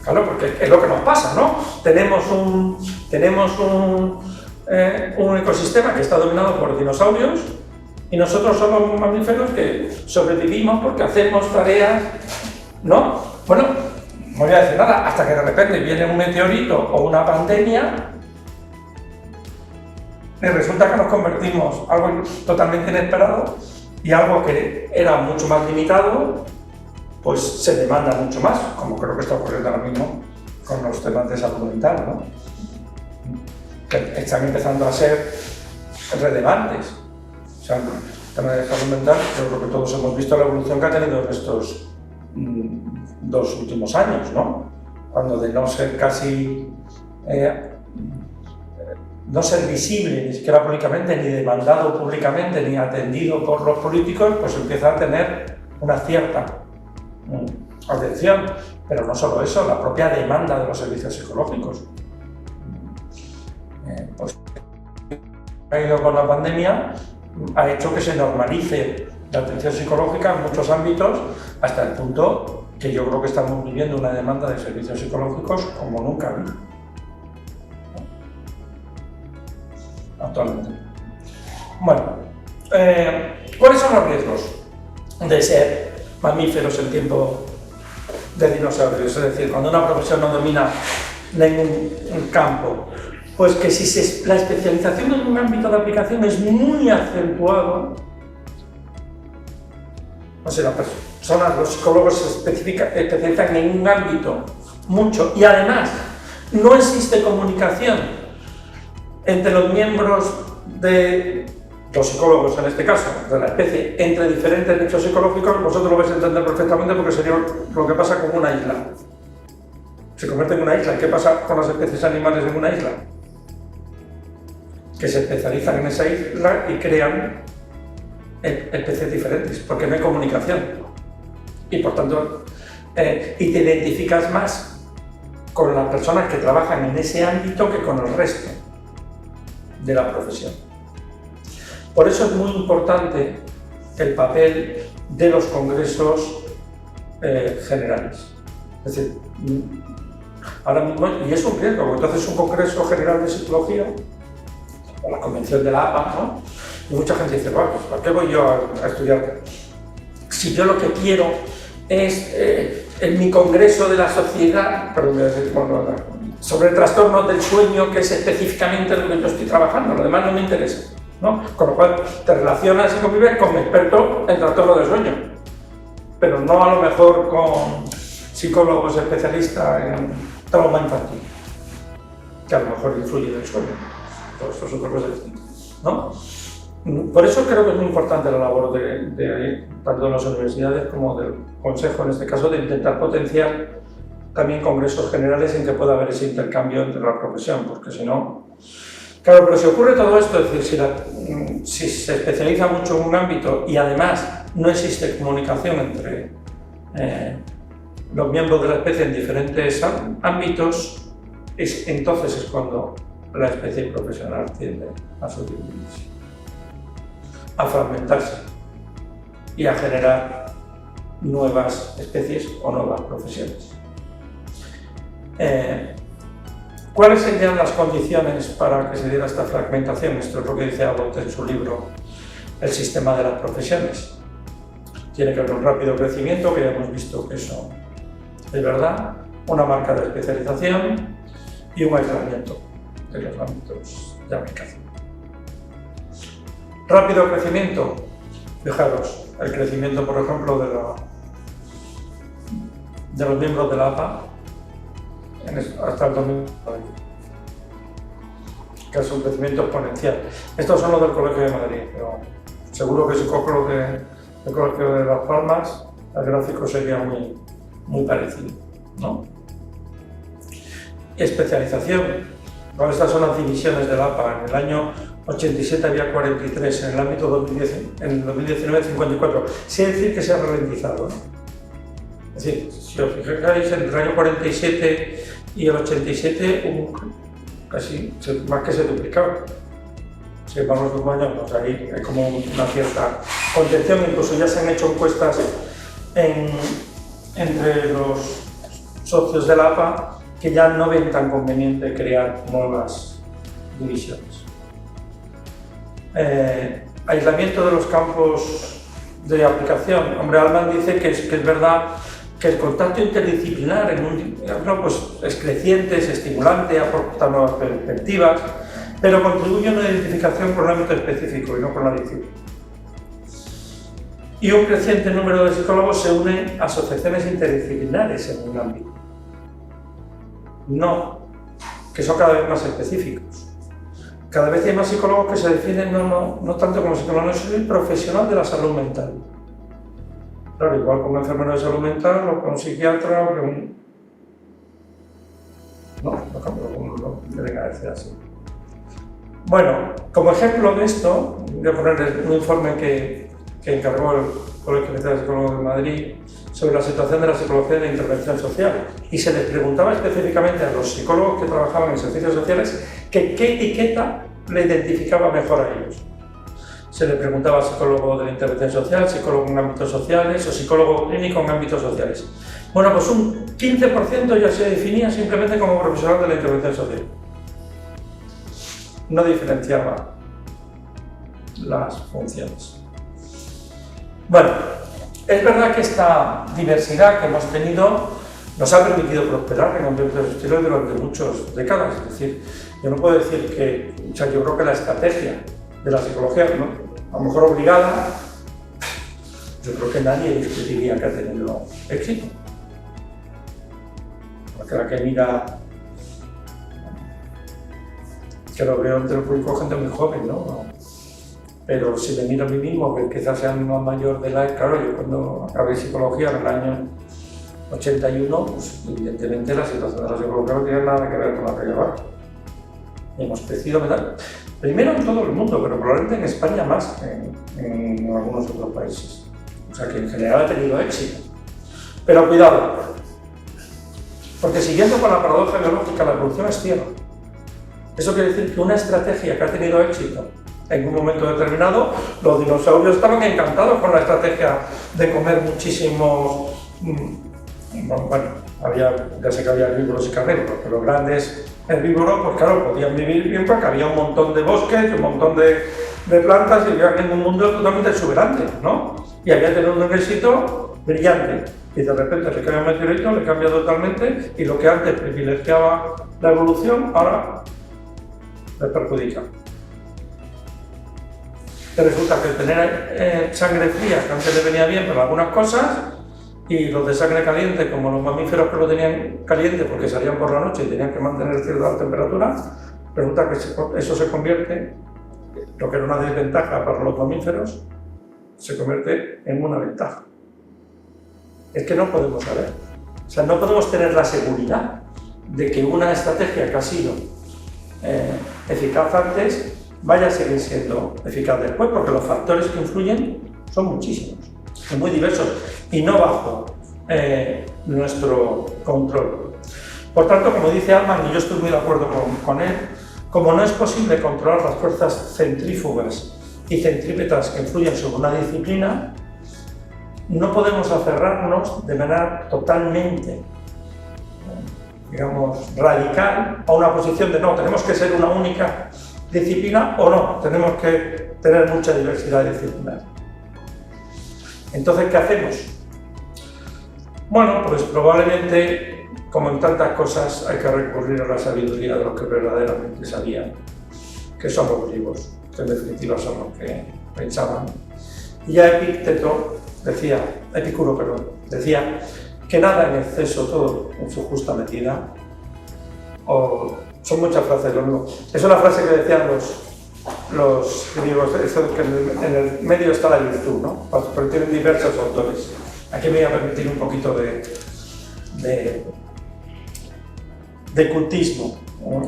Claro, porque es lo que nos pasa, ¿no? Tenemos un ecosistema que está dominado por dinosaurios y nosotros somos mamíferos que sobrevivimos porque hacemos tareas, ¿no? Bueno, no voy a decir nada, hasta que de repente viene un meteorito o una pandemia y resulta que nos convertimos en algo totalmente inesperado y algo que era mucho más limitado, pues se demanda mucho más, como creo que está ocurriendo ahora mismo con los temas de salud mental, ¿no? Que están empezando a ser relevantes. O sea, el tema de salud mental, yo creo que todos hemos visto la evolución que ha tenido en estos 2 últimos años, ¿no? Cuando de no ser casi no ser visible, ni siquiera públicamente, ni demandado públicamente, ni atendido por los políticos, pues empieza a tener una cierta atención. Pero no solo eso, la propia demanda de los servicios psicológicos. Pues ha ido con la pandemia, ha hecho que se normalice la atención psicológica en muchos ámbitos, hasta el punto que yo creo que estamos viviendo una demanda de servicios psicológicos como nunca habido actualmente. Bueno, ¿cuáles son los riesgos de ser mamíferos en tiempo de dinosaurios? Es decir, cuando una profesión no domina ningún campo, pues que si la especialización en un ámbito de aplicación es muy acentuado, o sea, los psicólogos se especializan en un ámbito mucho y además no existe comunicación entre los miembros de los psicólogos en este caso, de la especie, entre diferentes nichos psicológicos, vosotros lo vais a entender perfectamente porque sería lo que pasa con una isla. Se convierte en una isla. ¿Qué pasa con las especies animales en una isla? Que se especializan en esa isla y crean especies diferentes, porque no hay comunicación. Y por tanto, y te identificas más con las personas que trabajan en ese ámbito que con el resto de la profesión. Por eso es muy importante el papel de los congresos generales. Es decir, ahora mismo, y es un riesgo, porque entonces un congreso general de psicología, o la convención de la APA, ¿no? Y mucha gente dice, bueno, pues ¿para qué voy yo a estudiar? Si yo lo que quiero es en mi congreso de la sociedad, sobre trastornos del sueño, que es específicamente lo que yo estoy trabajando, lo demás no me interesa, ¿no? Con lo cual te relacionas y convives con expertos en trastorno del sueño, pero no a lo mejor con psicólogos especialistas en trauma infantil, que a lo mejor influye en el sueño. Todo esto es otra cosa distinta, ¿no? Por eso creo que es muy importante la labor tanto de las universidades como del Consejo, en este caso, de intentar potenciar también congresos generales en que pueda haber ese intercambio entre la profesión, porque si no... Claro, pero si ocurre todo esto, es decir, si se especializa mucho en un ámbito y además no existe comunicación entre los miembros de la especie en diferentes ámbitos, entonces es cuando la especie profesional tiende a subdividirse, a fragmentarse y a generar nuevas especies o nuevas profesiones. ¿Cuáles serían las condiciones para que se diera esta fragmentación? Esto es lo que dice Abbott en su libro El sistema de las profesiones. Tiene que haber un rápido crecimiento, que ya hemos visto que eso es verdad, una marca de especialización y un aislamiento de los ámbitos de aplicación. Rápido crecimiento, fijaros, el crecimiento, por ejemplo, de los miembros de la APA hasta el 2020, que es un crecimiento exponencial. Estos son los del Colegio de Madrid, pero seguro que si cojo los del Colegio de Las Palmas, el gráfico sería muy parecido, ¿no? Especialización. Bueno, estas son las divisiones del APA. En el año 87 había 43, en el ámbito 2010, en el 2019 54. Sí, es decir que se ha ralentizado, ¿no? Es decir, si os fijáis, entre el año 47 y el 87 casi más que se duplicaba. Si vamos de un año, pues ahí hay como una cierta contención. Incluso ya se han hecho encuestas entre los socios de la APA que ya no ven tan conveniente crear nuevas divisiones. Aislamiento de los campos de aplicación. Hombre, Altman dice que es verdad que el contacto interdisciplinar pues, es creciente, es estimulante, aporta nuevas perspectivas, pero contribuye a una identificación con un ámbito específico y no con la disciplina. Y un creciente número de psicólogos se unen a asociaciones interdisciplinares en un ámbito. No, que son cada vez más específicos. Cada vez hay más psicólogos que se definen no tanto como psicólogos, no, soy profesional de la salud mental. Claro, igual como enfermero de salud mental, o con un psiquiatra, o con un... No me venga a decir así. Bueno, como ejemplo de esto, voy a ponerles un informe que encargó el Colegio de Psicólogos de Madrid sobre la situación de la psicología de la intervención social, y se les preguntaba específicamente a los psicólogos que trabajaban en servicios sociales que qué etiqueta le identificaba mejor a ellos. Se le preguntaba a psicólogo de la intervención social, psicólogo en ámbitos sociales o psicólogo clínico en ámbitos sociales. Bueno, pues un 15% ya se definía simplemente como profesional de la intervención social. No diferenciaba las funciones. Bueno, es verdad que esta diversidad que hemos tenido nos ha permitido prosperar en ambientes hostiles durante muchas décadas. Es decir, yo no puedo decir que, o sea, yo creo que la estrategia de la psicología, ¿no? A lo mejor obligada, yo creo que nadie discutiría que ha tenido éxito. Porque la que mira, que lo veo entre el público gente muy joven, ¿no? pero si me miro a mí mismo, que quizás sea más mayor de la... Claro, yo cuando acabé psicología en el año 81, pues evidentemente la situación de la psicología no tiene nada que ver con la que hay ahora. Hemos crecido, ¿verdad? Primero en todo el mundo, pero probablemente en España más que en algunos otros países. O sea que en general ha tenido éxito. Pero cuidado, porque siguiendo con la paradoja biológica, la evolución es ciega. Eso quiere decir que una estrategia que ha tenido éxito en un momento determinado, los dinosaurios estaban encantados con la estrategia de comer muchísimos... Bueno, ya sé que había herbívoros y carnívoros, pero los grandes herbívoros, pues claro, podían vivir bien porque había un montón de bosques y un montón de plantas y vivían en un mundo totalmente exuberante, ¿no? Y había tenido un éxito brillante. Y de repente le cae un meteorito, le cambia totalmente y lo que antes privilegiaba la evolución, ahora le perjudica. Y resulta que tener sangre fría, que antes le venía bien para algunas cosas, y los de sangre caliente, como los mamíferos que lo tenían caliente porque salían por la noche y tenían que mantener cierta temperatura, resulta que eso se convierte, lo que era una desventaja para los mamíferos, se convierte en una ventaja. Es que no podemos saber. O sea, no podemos tener la seguridad de que una estrategia que ha sido eficaz antes vaya a seguir siendo eficaz después, porque los factores que influyen son muchísimos, son muy diversos y no bajo nuestro control. Por tanto, como dice Altman, y yo estoy muy de acuerdo con él, como no es posible controlar las fuerzas centrífugas y centrípetas que influyen sobre una disciplina, no podemos aferrarnos de manera totalmente, digamos, radical a una posición de no, tenemos que ser una única disciplina o no, tenemos que tener mucha diversidad disciplinar. Entonces, ¿qué hacemos? Bueno, pues probablemente, como en tantas cosas, hay que recurrir a la sabiduría de los que verdaderamente sabían que somos vivos, que en definitiva son los que pensaban. Y ya Epicuro, decía que nada en exceso, todo en su justa medida. Son muchas frases lo mismo. Es una frase que decían los griegos, que en el medio está la virtud, ¿no? Pero tienen diversos autores. Aquí me voy a permitir un poquito de cultismo.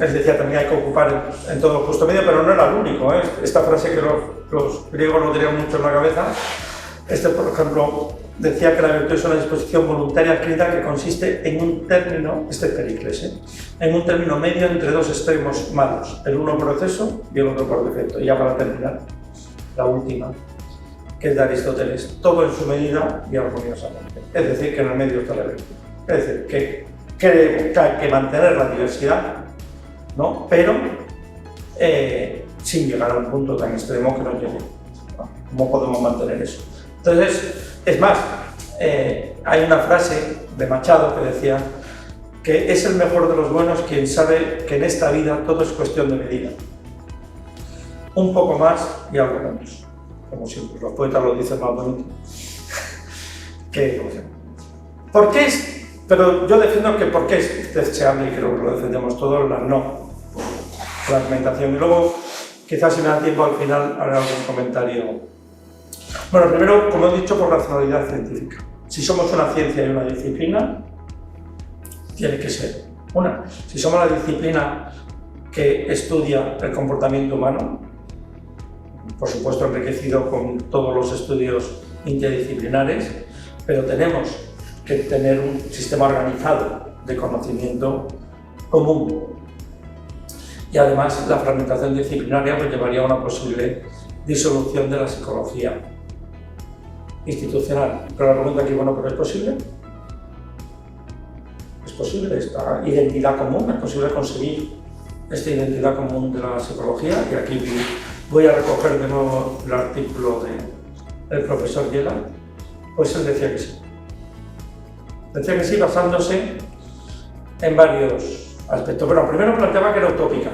Él decía también hay que ocupar en todo justo medio, pero no era el único, ¿eh? Esta frase que los griegos lo tenían mucho en la cabeza. Por ejemplo, decía que la virtud es una disposición voluntaria adquirida que consiste en un término, este es Pericles, en un término medio entre dos extremos malos, el uno por exceso y el otro por defecto. Y ya para terminar, la última, que es de Aristóteles, todo en su medida y armoniosamente. Es decir, que en el medio está la virtud. Es decir, que hay que mantener la diversidad, ¿no? Pero sin llegar a un punto tan extremo que nos lleve. ¿No? ¿Cómo podemos mantener eso? Entonces, es más, hay una frase de Machado que decía que es el mejor de los buenos quien sabe que en esta vida todo es cuestión de medida. Un poco más y algo menos. Como siempre, los poetas lo dicen más bonito. ¿Por qué es? Pero yo defiendo que por qué es deseable, y creo que lo defendemos todos, la no fragmentación. Y luego, quizás si me da tiempo al final, haré algún comentario. Bueno, primero, como he dicho, por racionalidad científica. Si somos una ciencia y una disciplina, tiene que ser una. Si somos la disciplina que estudia el comportamiento humano, por supuesto enriquecido con todos los estudios interdisciplinares, pero tenemos que tener un sistema organizado de conocimiento común. Y además la fragmentación disciplinaria pues llevaría a una posible disolución de la psicología institucional. Pero la pregunta aquí, bueno, ¿pero es posible? ¿Es posible esta identidad común? ¿Es posible conseguir esta identidad común de la psicología? Y aquí voy a recoger de nuevo el artículo del profesor Yela. Pues él decía que sí. Decía que sí basándose en varios aspectos. Bueno, primero planteaba que era utópica.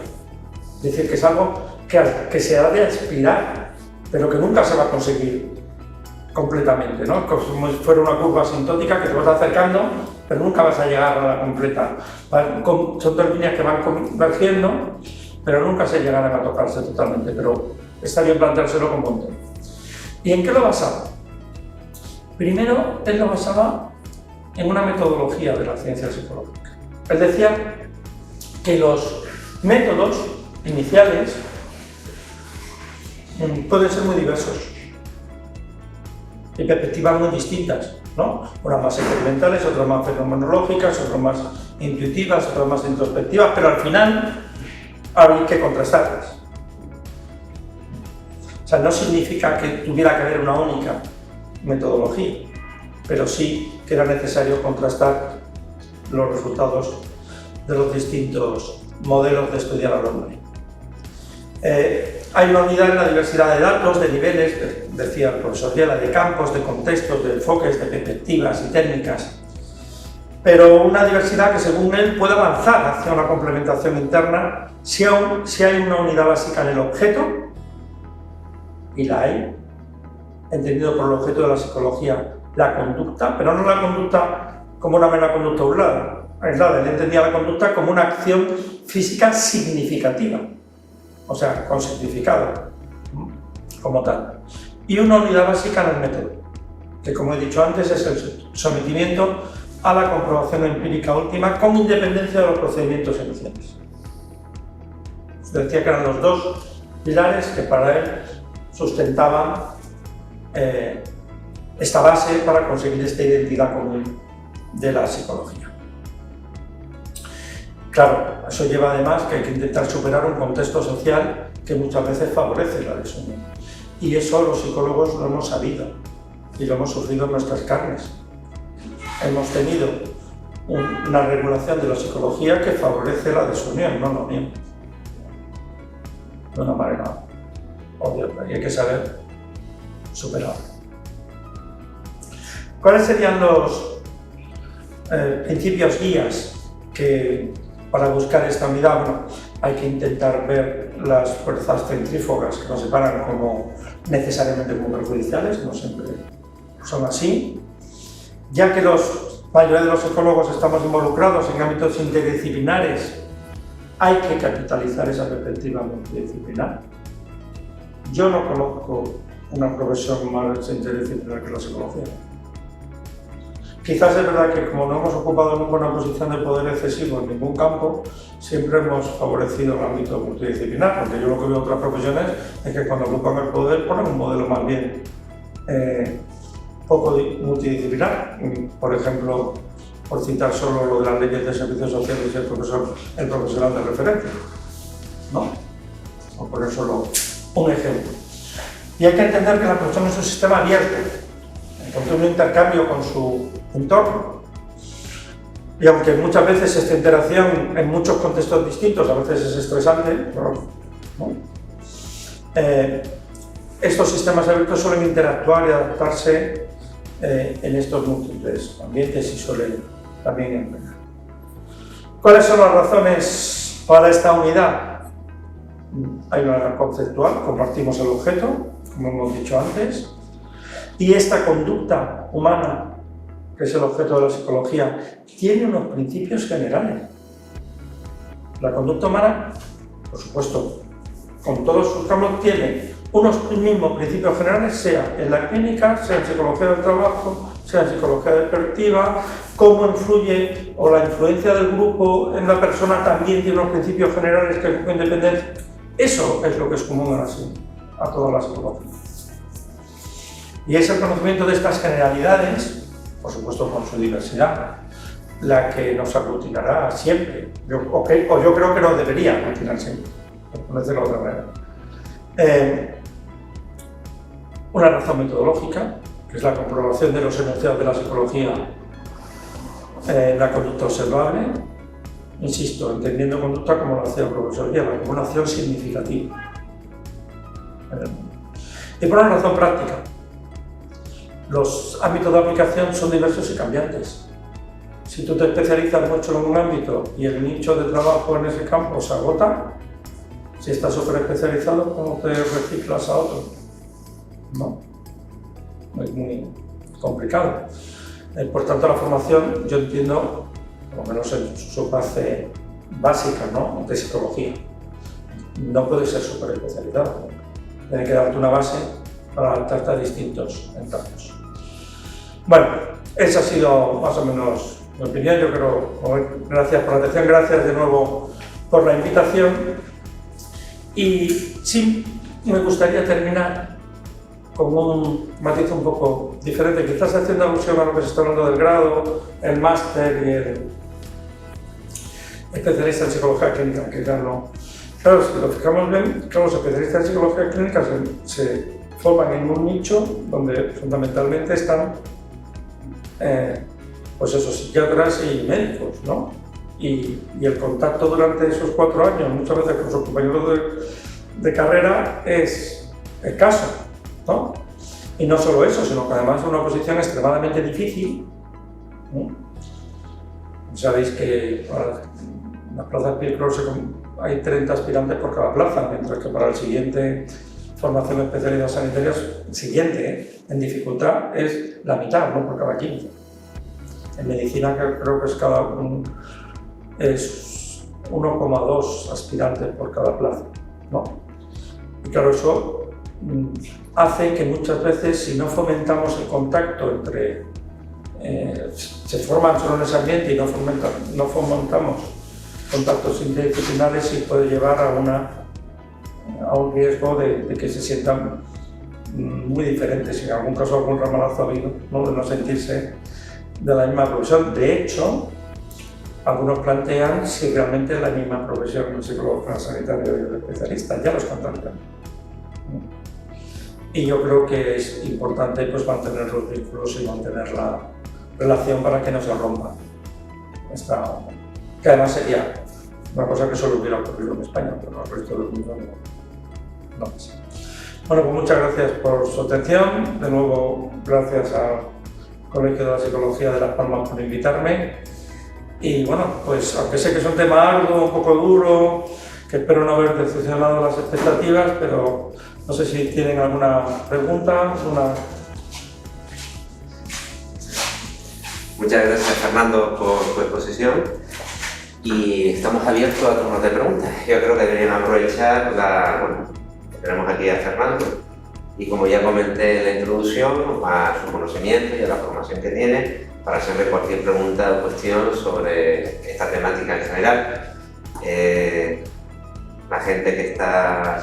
Es decir, que es algo que se ha de aspirar, pero que nunca se va a conseguir completamente, ¿no? Como si fuera una curva asintótica que te vas acercando, pero nunca vas a llegar a la completa. Son dos líneas que van convergiendo, pero nunca se llegarán a tocarse totalmente. Pero está bien planteárselo como un tema. ¿Y en qué lo basaba? Primero, él lo basaba en una metodología de la ciencia psicológica. Él decía que los métodos iniciales pueden ser muy diversos y perspectivas muy distintas, ¿no? Unas más experimentales, otras más fenomenológicas, otras más intuitivas, otras más introspectivas, pero al final hay que contrastarlas. O sea, no significa que tuviera que haber una única metodología, pero sí que era necesario contrastar los resultados de los distintos modelos de estudiar al hombre. Hay una unidad en la diversidad de datos, de niveles, decía el profesor Viela, de campos, de contextos, de enfoques, de perspectivas y técnicas, pero una diversidad que según él puede avanzar hacia una complementación interna si hay una unidad básica en el objeto, y la hay, entendido por el objeto de la psicología, la conducta, pero no la conducta como una mera conducta aislada. Él entendía la conducta como una acción física significativa, o sea, con significado, como tal. Y una unidad básica en el método, que como he dicho antes es el sometimiento a la comprobación empírica última con independencia de los procedimientos iniciales. Decía que eran los dos pilares que para él sustentaban esta base para conseguir esta identidad común de la psicología. Claro, eso lleva además que hay que intentar superar un contexto social que muchas veces favorece la desunión. Y eso los psicólogos lo hemos sabido y lo hemos sufrido en nuestras carnes. Hemos tenido una regulación de la psicología que favorece la desunión, no lo niego. De una manera o de otra, y hay que saber superarlo. ¿Cuáles serían los principios guías para buscar esta unidad? Bueno, hay que intentar ver las fuerzas centrífugas que nos separan como necesariamente como perjudiciales, no siempre son así, ya que la mayoría de los psicólogos estamos involucrados en ámbitos interdisciplinares. Hay que capitalizar esa perspectiva multidisciplinar. Yo no conozco una profesión más interdisciplinar que la psicología. Quizás es verdad que como no hemos ocupado nunca una posición de poder excesivo en ningún campo, siempre hemos favorecido el ámbito multidisciplinar, porque yo lo que veo en otras profesiones es que cuando ocupan el poder ponen un modelo más bien poco multidisciplinar. Por ejemplo, por citar solo lo de las leyes de servicios sociales y el profesional de referencia, ¿no? O poner solo un ejemplo. Y hay que entender que la persona es un sistema abierto, entonces un intercambio con su entorno. Y aunque muchas veces esta interacción en muchos contextos distintos, a veces es estresante, ¿no? Estos sistemas abiertos suelen interactuar y adaptarse en estos múltiples ambientes y suelen también emplear. ¿Cuáles son las razones para esta unidad? Hay una conceptual, compartimos el objeto, como hemos dicho antes, y esta conducta humana, que es el objeto de la psicología, tiene unos principios generales. La conducta humana, por supuesto, con todos sus cambios, tiene unos mismos principios generales, sea en la clínica, sea en psicología del trabajo, sea en psicología de perspectiva, cómo influye o la influencia del grupo en la persona también tiene unos principios generales que es independencia. Eso es lo que es común a toda la psicología. Y es el conocimiento de estas generalidades, por supuesto con su diversidad, la que nos aglutinará siempre. Yo creo que nos debería aglutinar siempre, por decirlo de otra manera. Una razón metodológica, que es la comprobación de los enunciados de la psicología en la conducta observable. Insisto, entendiendo conducta como lo hacía el profesor Viela, como una acción significativa en el mundo. Y por una razón práctica. Los ámbitos de aplicación son diversos y cambiantes. Si tú te especializas mucho en un ámbito y el nicho de trabajo en ese campo se agota, si estás súper especializado, ¿cómo te reciclas a otro? No, es muy complicado. Por tanto, la formación, yo entiendo, por lo menos en su base básica, ¿no?, de psicología, no puede ser súper especializada. tiene que darte una base para adaptarte a distintos entornos. Bueno, esa ha sido más o menos mi opinión. Yo creo, gracias por la atención, gracias de nuevo por la invitación. Y sí, me gustaría terminar con un matiz un poco diferente, quizás haciendo alusión a lo que se está hablando del grado, el máster y el especialista en psicología clínica, que ya no... Claro, si lo fijamos bien, los especialistas en psicología clínica se forman en un nicho donde fundamentalmente están pues esos psiquiatras y médicos, ¿no? Y el contacto durante esos 4 años, muchas veces con sus compañeros de carrera, es escaso, ¿no? Y no solo eso, sino que además es una posición extremadamente difícil, ¿no? Sabéis que para las plazas PIRCROSS hay 30 aspirantes por cada plaza, mientras que para el siguiente formación de especialidades sanitarias, siguiente en dificultad, es la mitad, ¿no? Por cada 15. En medicina creo que es 1,2 aspirantes por cada plaza, ¿no? Y claro, eso hace que muchas veces, si no fomentamos el contacto entre... se forman solo en ese ambiente y no fomentamos contactos interdisciplinares, y puede llevar a un riesgo de que se sientan muy diferentes, y en algún caso algún ramalazo ha habido, ¿no? De no sentirse de la misma profesión. De hecho, algunos plantean si realmente es la misma profesión el psicólogo sanitario y el especialista, ya lo están planteando. Y yo creo que es importante pues mantener los vínculos y mantener la relación para que no se rompa. Que además sería una cosa que solo hubiera ocurrido en España, pero el resto del mundo no pasa. Bueno, pues muchas gracias por su atención. De nuevo, gracias al Colegio de la Psicología de Las Palmas por invitarme. Y bueno, pues aunque sé que es un tema arduo, un poco duro, que espero no haber decepcionado las expectativas, pero no sé si tienen alguna pregunta. Muchas gracias, Fernando, por tu exposición, y estamos abiertos a turnos de preguntas. Yo creo que deberían aprovechar que tenemos aquí a Fernando, y como ya comenté en la introducción, a su conocimiento y a la formación que tiene, para hacerle cualquier pregunta o cuestión sobre esta temática en general. La gente que está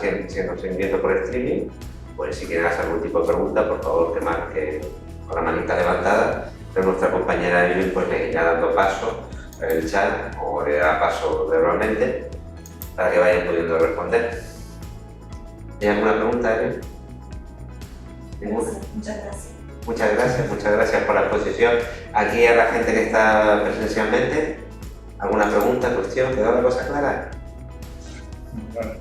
viendo por streaming, pues si quieren hacer algún tipo de pregunta, por favor que marque con la manita levantada, pero nuestra compañera Evelyn pues le irá dando paso en el chat, o le da paso verbalmente, para que vayan pudiendo responder. ¿Hay alguna pregunta, Evelyn? ¿Ninguna? Muchas gracias. Muchas gracias por la exposición. Aquí a la gente que está presencialmente, ¿alguna pregunta, cuestión? ¿Quedó la cosa clara? Bueno,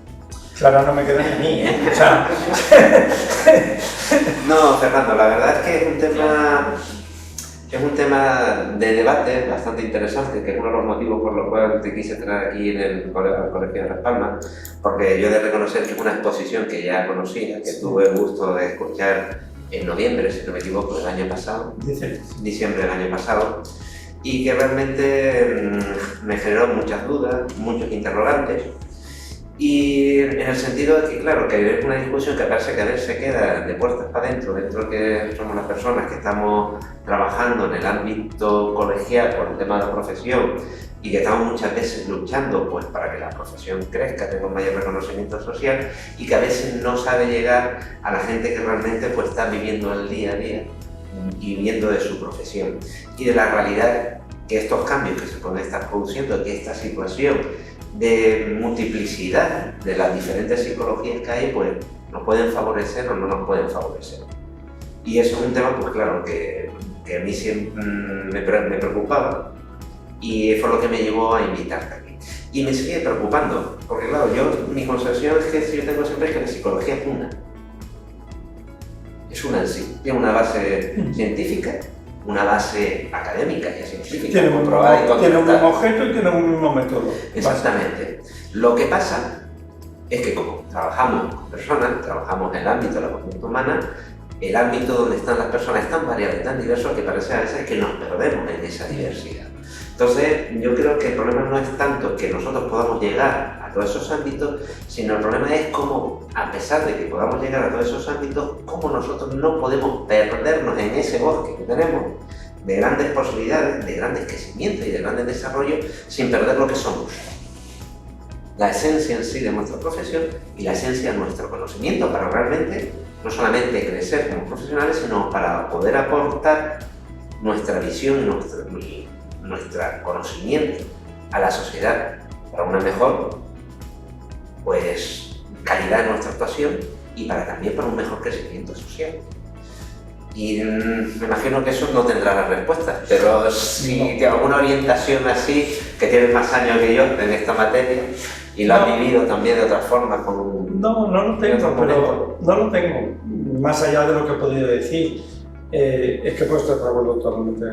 clara no me queda ni a mí, ¿eh? O sea... No, Fernando, la verdad es que es un tema de debate bastante interesante, que es uno de los motivos por los cuales te quise traer aquí en el Colegio de Las Palmas, porque yo he de reconocer que es una exposición que ya conocía, que tuve el gusto de escuchar en noviembre, si no me equivoco, del año pasado, diciembre del año pasado, y que realmente me generó muchas dudas, muchos interrogantes, y en el sentido de que, claro, que es una discusión que parece que a veces se queda de puertas para adentro, dentro que somos las personas que estamos trabajando en el ámbito colegial por el tema de la profesión, y que estamos muchas veces luchando pues, para que la profesión crezca, tenga un mayor reconocimiento social, y que a veces no sabe llegar a la gente que realmente pues, está viviendo el día a día y viviendo de su profesión, y de la realidad que estos cambios que se pueden estar produciendo, que esta situación de multiplicidad de las diferentes psicologías que hay, pues nos pueden favorecer o no nos pueden favorecer. Y eso es un tema, pues claro, que a mí siempre me preocupaba, y fue lo que me llevó a invitarte aquí. Y me sigue preocupando, porque claro, mi concepción es que yo tengo siempre que la psicología es una. Es una en sí, tiene una base científica, una base académica y científica. Tiene un mismo objeto y tiene un mismo método. Exactamente. Lo que pasa es que como trabajamos con personas, trabajamos en el ámbito de la conducta humana, el ámbito donde están las personas es tan variado y tan diverso que parece a veces que nos perdemos en esa diversidad. Entonces, yo creo que el problema no es tanto que nosotros podamos llegar a a todos esos ámbitos, sino el problema es cómo, a pesar de que podamos llegar a todos esos ámbitos, cómo nosotros no podemos perdernos en ese bosque que tenemos de grandes posibilidades, de grandes crecimientos y de grandes desarrollos, sin perder lo que somos. La esencia en sí de nuestra profesión y la esencia de nuestro conocimiento para realmente no solamente crecer como profesionales, sino para poder aportar nuestra visión y nuestro conocimiento a la sociedad para una mejor calidad de nuestra actuación y también para un mejor crecimiento social. Y me imagino que eso no tendrá la respuesta, pero si te hago una orientación así, que tienes más años que yo en esta materia y lo has vivido también de otra forma con... No lo tengo, pero no lo tengo. Más allá de lo que he podido decir, es que puedo estar de acuerdo totalmente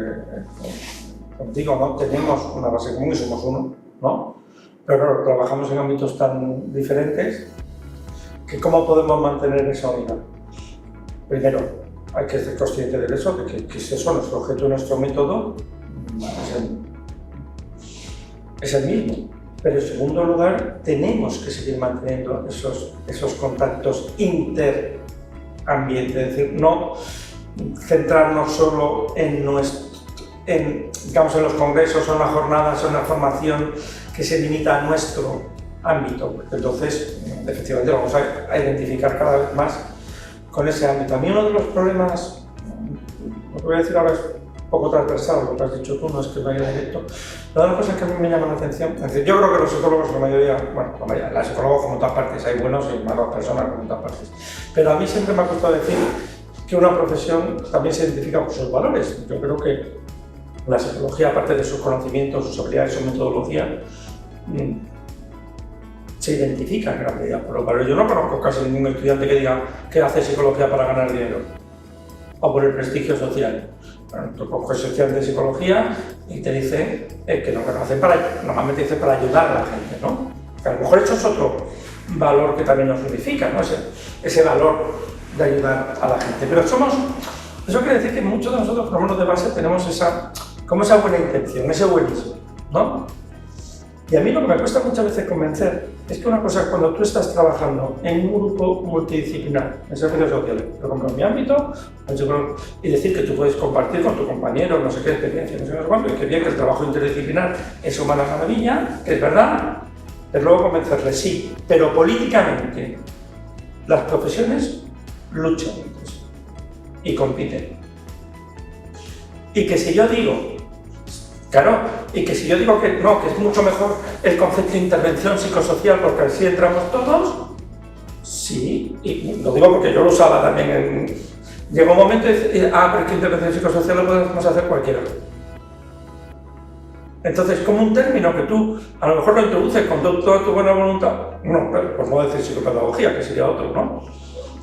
contigo, ¿no? Tenemos una base común y somos uno, ¿no? Pero claro, trabajamos en ámbitos tan diferentes que ¿cómo podemos mantener esa unidad? Primero, hay que ser consciente de eso, de que es eso, nuestro objeto y nuestro método es el mismo. Pero en segundo lugar, tenemos que seguir manteniendo esos contactos interambiente, es decir, no centrarnos solo en los congresos o en las jornadas o en la formación que se limita a nuestro ámbito, porque entonces efectivamente vamos a identificar cada vez más con ese ámbito. A mí uno de los problemas, lo que voy a decir ahora es un poco transversal, lo que has dicho tú, no es que vaya directo, pero una de las cosas que a mí me llaman la atención, es decir, yo creo que los psicólogos, la mayoría, la psicólogos como en todas partes, hay buenos y malas personas como en todas partes, pero a mí siempre me ha costado decir que una profesión también se identifica por sus valores. Yo creo que la psicología, aparte de sus conocimientos, sus habilidades, su metodología, se identifica en gran medida por los valores. Yo no conozco casi ningún estudiante que diga que hace psicología para ganar dinero o por el prestigio social. Bueno, tú coges estudiantes de psicología y te dicen que lo hacen normalmente dice para ayudar a la gente, ¿no? Que a lo mejor eso es otro valor que también nos unifica, ¿no? Ese valor de ayudar a la gente. Pero eso quiere decir que muchos de nosotros, por lo menos de base, tenemos esa buena intención, ese buenismo, ¿no? Y a mí lo que me cuesta muchas veces convencer es que una cosa es cuando tú estás trabajando en un grupo multidisciplinar, en servicios sociales, por ejemplo en mi ámbito, y decir que tú puedes compartir con tu compañero, no sé qué experiencia, no sé cuánto, y que bien que el trabajo interdisciplinar es una maravilla, que es verdad, pero luego convencerle sí, pero políticamente las profesiones luchan entre sí y compiten. Y que si yo digo, claro, y que si yo digo que no, que es mucho mejor el concepto de intervención psicosocial porque así entramos todos, sí, y lo digo porque yo lo usaba también llegó un momento y dice, pero es que intervención psicosocial lo podemos hacer cualquiera. Entonces, como un término que tú a lo mejor lo introduces con toda tu buena voluntad, no, por no decir psicopedagogía, que sería otro, ¿no?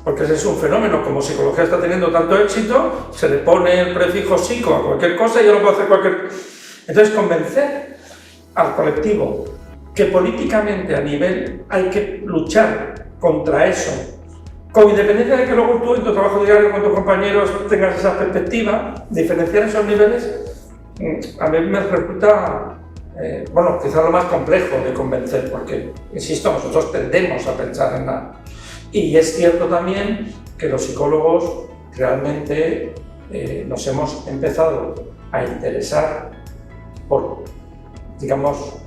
Porque ese es un fenómeno, como psicología está teniendo tanto éxito, se le pone el prefijo psico a cualquier cosa y yo lo puedo hacer cualquier... Entonces, convencer al colectivo que políticamente a nivel hay que luchar contra eso, con independencia de que luego tú en tu trabajo diario con tus compañeros tengas esa perspectiva, diferenciar esos niveles, a mí me resulta, quizá lo más complejo de convencer, porque, insisto, nosotros tendemos a pensar en nada. Y es cierto también que los psicólogos realmente nos hemos empezado a interesar por, digamos,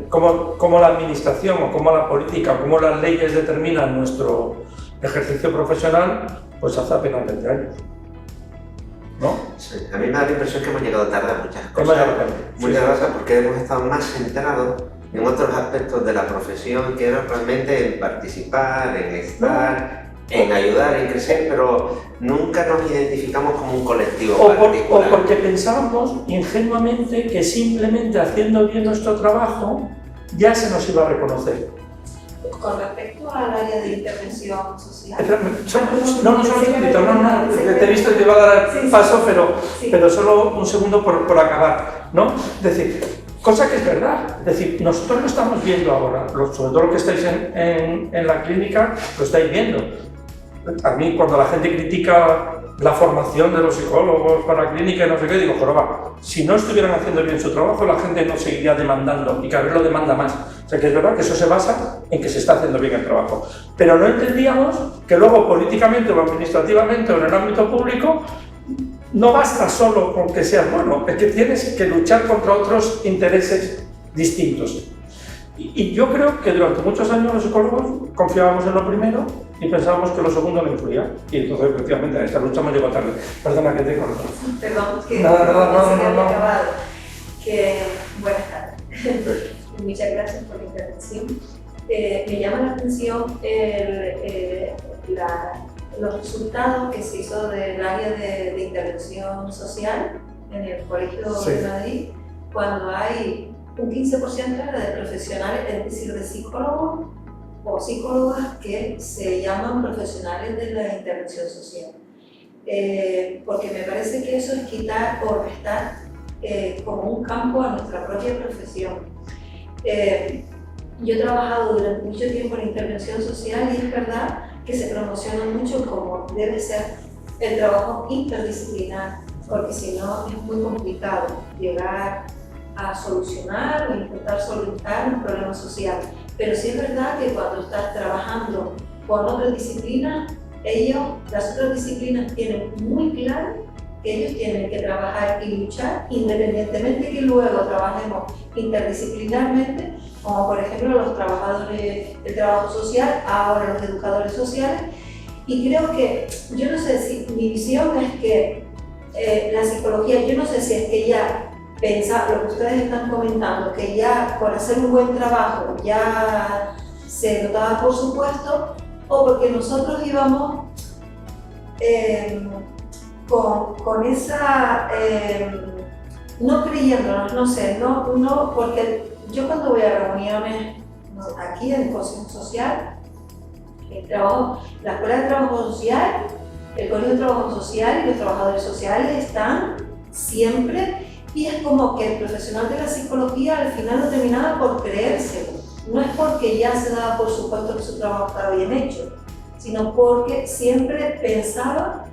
cómo la administración o cómo la política o cómo las leyes determinan nuestro ejercicio profesional, pues hace apenas 20 años. ¿No? Sí, a mí me da la impresión que hemos llegado tarde a muchas cosas. Muchas cosas porque hemos estado más centrados en otros aspectos de la profesión que era realmente en participar, en estar, en ayudar, en crecer, pero nunca nos identificamos como un colectivo particular. O porque pensábamos ingenuamente que simplemente haciendo bien nuestro trabajo ya se nos iba a reconocer. Con respecto al área de intervención social. No, te he visto que te iba a dar el paso, pero solo un segundo por acabar, ¿no? Es decir, cosa que es verdad, es decir, nosotros lo estamos viendo ahora, sobre todo lo que estáis en la clínica, lo estáis viendo. A mí cuando la gente critica la formación de los psicólogos para clínica y no sé qué, digo, joroba, si no estuvieran haciendo bien su trabajo, la gente no seguiría demandando y cada vez lo demanda más. O sea que es verdad que eso se basa en que se está haciendo bien el trabajo. Pero no entendíamos que luego políticamente o administrativamente o en el ámbito público no basta solo con que seas bueno, es que tienes que luchar contra otros intereses distintos. Y yo creo que durante muchos años los psicólogos confiábamos en lo primero y pensábamos que lo segundo no influía. Y entonces, efectivamente, a esta lucha me llegó tarde. Perdona que te corto. Perdón, que No. acabado. Que, buenas tardes. Muchas gracias por la intervención. Me llama la atención los resultados que se hizo del área de intervención social en el Colegio de Madrid, cuando hay un 15% de profesionales, es decir, de psicólogos o psicólogas que se llaman profesionales de la intervención social. Porque me parece que eso es quitar o restar como un campo a nuestra propia profesión. Yo he trabajado durante mucho tiempo en intervención social y es verdad que se promociona mucho como debe ser el trabajo interdisciplinar, porque si no es muy complicado llegar a solucionar o intentar solventar un problema social. Pero sí es verdad que cuando estás trabajando con otras disciplinas, las otras disciplinas tienen muy claro que ellos tienen que trabajar y luchar independientemente que luego trabajemos interdisciplinarmente, como por ejemplo los trabajadores del trabajo social, ahora los educadores sociales. Y creo que, yo no sé si mi visión es que la psicología, yo no sé si es que ya pensar lo que ustedes están comentando, que ya por hacer un buen trabajo ya se notaba por supuesto, o porque nosotros íbamos con esa, no creyéndonos, no sé, no, porque yo cuando voy a reuniones aquí en Cohesión Social, la Escuela de Trabajo Social, el Colegio de Trabajo Social y los trabajadores sociales están siempre. Y es como que el profesional de la psicología al final no terminaba por creérselo. No es porque ya se daba por supuesto que su trabajo estaba bien hecho, sino porque siempre pensaba,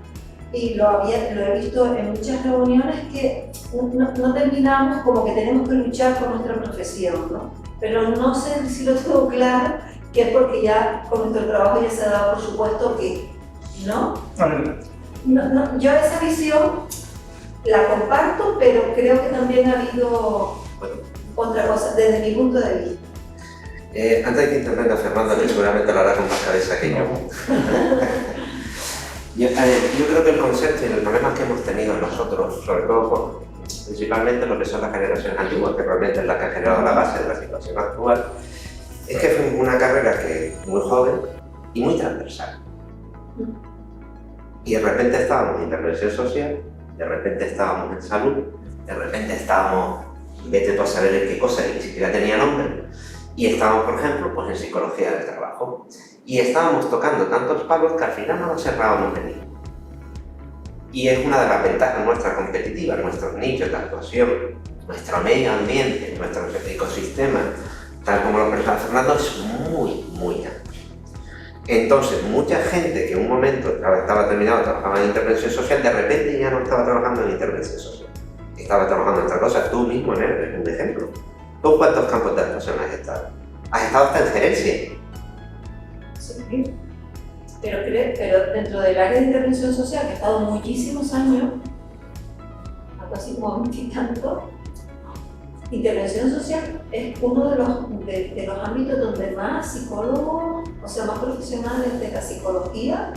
y lo he visto en muchas reuniones, que no terminamos como que tenemos que luchar por nuestra profesión, ¿no? Pero no sé si lo tengo claro, que es porque ya con nuestro trabajo ya se daba por supuesto que, ¿no? Yo esa visión la comparto, pero creo que también ha habido otra cosa, desde mi punto de vista. Antes de que intervenga Fernando, que seguramente lo hará con más cabeza que yo. Yo creo que el concepto y el problema que hemos tenido nosotros, sobre todo principalmente lo que son las generaciones antiguas, que realmente es la que ha generado la base de la situación actual, es que fue una carrera que muy joven y muy transversal. Y de repente estábamos en intervención social, de repente estábamos en salud, de repente estábamos, vete tú a saber en qué cosa, que ni siquiera tenía nombre, y estábamos, por ejemplo, pues en psicología del trabajo. Y estábamos tocando tantos palos que al final no nos cerrábamos en ninguno. Y es una de las ventajas nuestras competitivas, nuestros nichos de actuación, nuestro medio ambiente, nuestro ecosistema, tal como lo presenta Fernando, es muy, muy amplio. Entonces, mucha gente que en un momento estaba terminado, trabajaba en intervención social, de repente ya no estaba trabajando en intervención social. Estaba trabajando en otra cosa. Tú mismo eres un ejemplo. ¿Tú cuántos campos de actuación has estado? ¿Has estado hasta en gerencia? Sí, pero dentro del área de intervención social, que he estado muchísimos años, algo así como 20 y tanto, intervención social es uno de los ámbitos donde más psicólogos, o sea, más profesionales de la psicología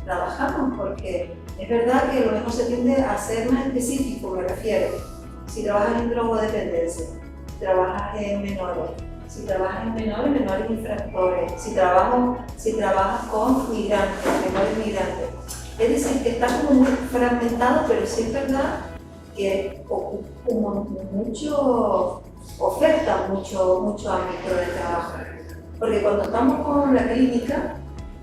trabajamos, porque es verdad que lo mejor se tiende a ser más específico, me refiero. Si trabajas en drogodependencia, si trabajas en menores, si trabajas en menores infractores, si trabajas con migrantes, menores migrantes. Es decir, que está como muy fragmentado, pero sí es verdad que oferta mucho ámbito de trabajo. Porque cuando estamos con la clínica,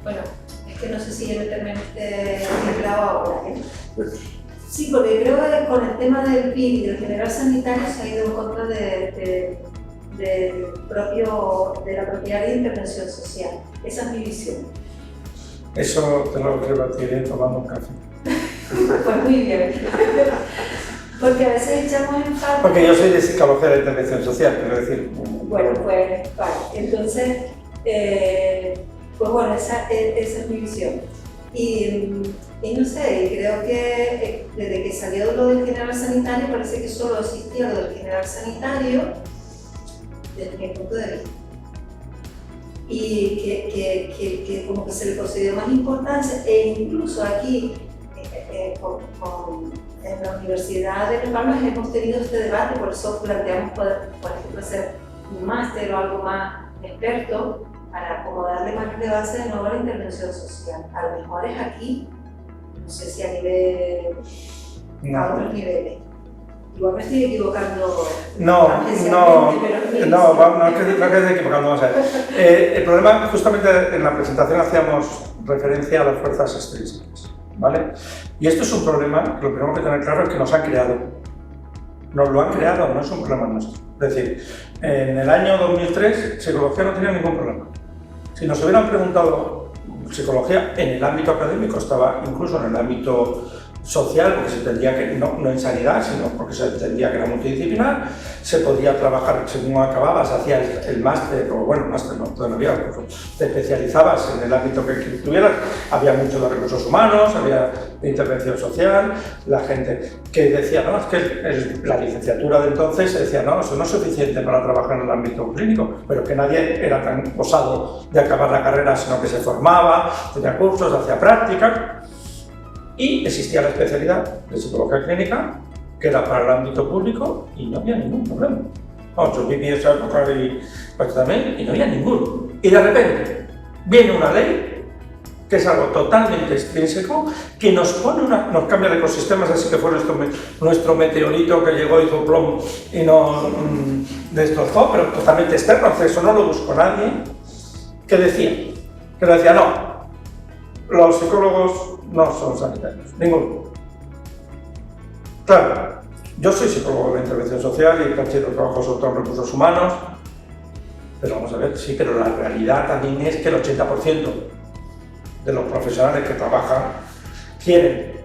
bueno, es que no sé si meterme en este clavo ahora, Sí, porque creo que con el tema del PIB y del general sanitario se ha ido en contra de la propia área de intervención social. Esa es mi visión. Eso te lo rebatiré tomando un café. Pues muy bien. Porque a veces echamos en falta... Porque yo soy de psicología de intervención social, quiero decir. Bueno, pues vale. Entonces, pues bueno, esa es mi visión. Y no sé, creo que desde que salió lo del general sanitario parece que solo existía lo del general sanitario desde mi punto de vista. Y que como que se le concedió más importancia, e incluso aquí en la Universidad de Las Palmas hemos tenido este debate, por eso planteamos, por ejemplo, hacer un máster o algo más experto para como darle más relevancia de nuevo a la intervención social. A lo mejor es aquí, no sé si a otros niveles. Igual me estoy equivocando. No, es que estoy equivocando, vamos a ver. El problema, justamente en la presentación hacíamos referencia a las fuerzas extrínsecas, ¿vale? Y esto es un problema que lo que tenemos que tener claro es que nos han creado. Nos lo han creado, no es un problema nuestro. Es decir, en el año 2003, psicología no tenía ningún problema. Si nos hubieran preguntado psicología en el ámbito académico, estaba incluso en el ámbito social, porque se entendía que, no en sanidad, sino porque se entendía que era multidisciplinar, se podía trabajar, según acababas, hacías el máster, o bueno, máster no, todavía no había, te especializabas en el ámbito que tuvieras, había mucho de recursos humanos, había de intervención social, la gente que decía, no, es que la licenciatura de entonces decía, no, eso no es suficiente para trabajar en el ámbito clínico, pero que nadie era tan osado de acabar la carrera, sino que se formaba, tenía cursos, hacía práctica. Y existía la especialidad de psicología clínica, que era para el ámbito público, y no había ningún problema. Vamos, yo viví esa época y también, y no había ninguno. Y de repente viene una ley, que es algo totalmente extrínseco, que nos cambia el ecosistema, así que fue nuestro meteorito que llegó, hizo plom y nos destrozó, pero totalmente externo, eso no lo buscó nadie, que decía, no, los psicólogos no son sanitarios, ninguno. Claro, yo soy psicólogo de intervención social y trabajo sobre todo en recursos humanos, pero vamos a ver, sí, pero la realidad también es que el 80% de los profesionales que trabajan quieren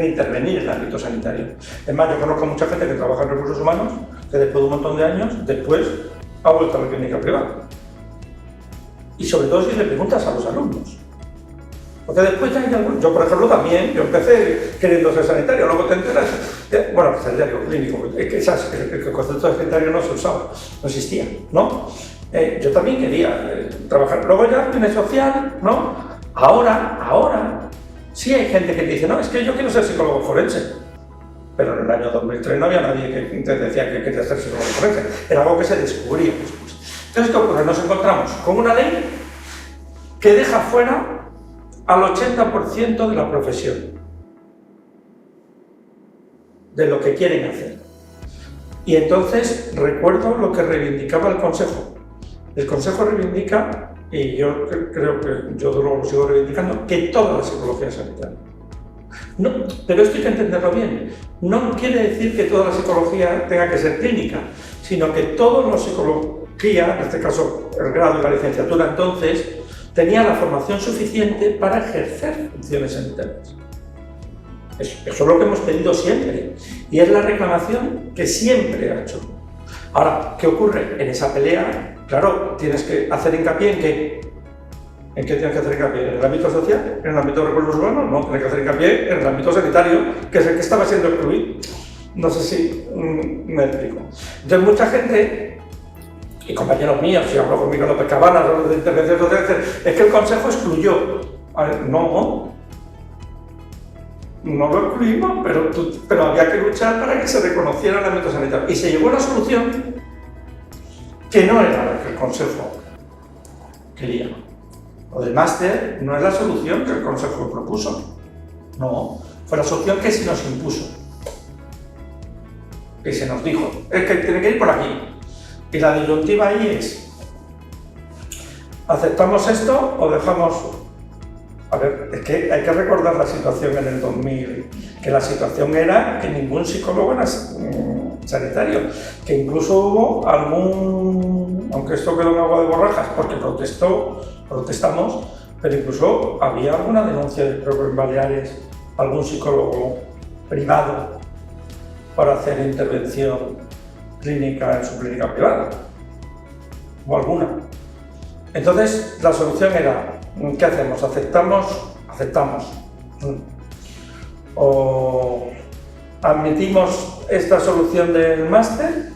intervenir en el ámbito sanitario. Es más, yo conozco mucha gente que trabaja en recursos humanos que después de un montón de años, después ha vuelto a la clínica privada. Y sobre todo si le preguntas a los alumnos. Porque después ya hay algunos, yo por ejemplo también, yo empecé queriendo ser sanitario, luego te enteras, bueno, sanitario clínico, es que el concepto de sanitario no se usaba, no existía, ¿no? Yo también quería trabajar, luego ya viene social, ¿no? Ahora, sí hay gente que dice, no, es que yo quiero ser psicólogo forense, pero en el año 2003 no había nadie que te decía que quería ser psicólogo forense, era algo que se descubría después. Entonces, ¿qué ocurre? Nos encontramos con una ley que deja fuera al 80% de la profesión, de lo que quieren hacer. Y entonces recuerdo lo que reivindicaba el Consejo. El Consejo reivindica, y yo creo que yo lo sigo reivindicando, que toda la psicología es sanitaria. No, pero esto hay que entenderlo bien. No quiere decir que toda la psicología tenga que ser clínica, sino que toda la psicología, en este caso el grado y la licenciatura entonces, tenía la formación suficiente para ejercer funciones sanitarias. Eso es lo que hemos pedido siempre y es la reclamación que siempre ha hecho. Ahora, ¿qué ocurre? En esa pelea, claro, tienes que hacer hincapié en qué. ¿En qué tienes que hacer hincapié? ¿En el ámbito social? ¿En el ámbito de recursos humanos? No, tienes que hacer hincapié en el ámbito sanitario, que es el que estaba siendo excluido. No sé si me explico. Entonces, mucha gente, y compañeros míos, si hablo con Miguel López Cabanas, hablo de intervención social, es que el Consejo excluyó. A ver, no lo excluimos, pero había que luchar para que se reconociera el ámbito sanitario. Y se llegó a una solución que no era la que el Consejo quería. Lo del máster no es la solución que el Consejo propuso. No, fue la solución que se nos impuso. Que se nos dijo, es que tiene que ir por aquí. Y la disyuntiva ahí es, ¿aceptamos esto o dejamos? A ver, es que hay que recordar la situación en el 2000, que la situación era que ningún psicólogo era sanitario, que incluso hubo algún, aunque esto quedó en agua de borrajas, porque protestamos, pero incluso había alguna denuncia de, creo que en Baleares, algún psicólogo privado para hacer intervención clínica en su clínica privada, o alguna. Entonces, la solución era, ¿qué hacemos? ¿Aceptamos? ¿O admitimos esta solución del máster?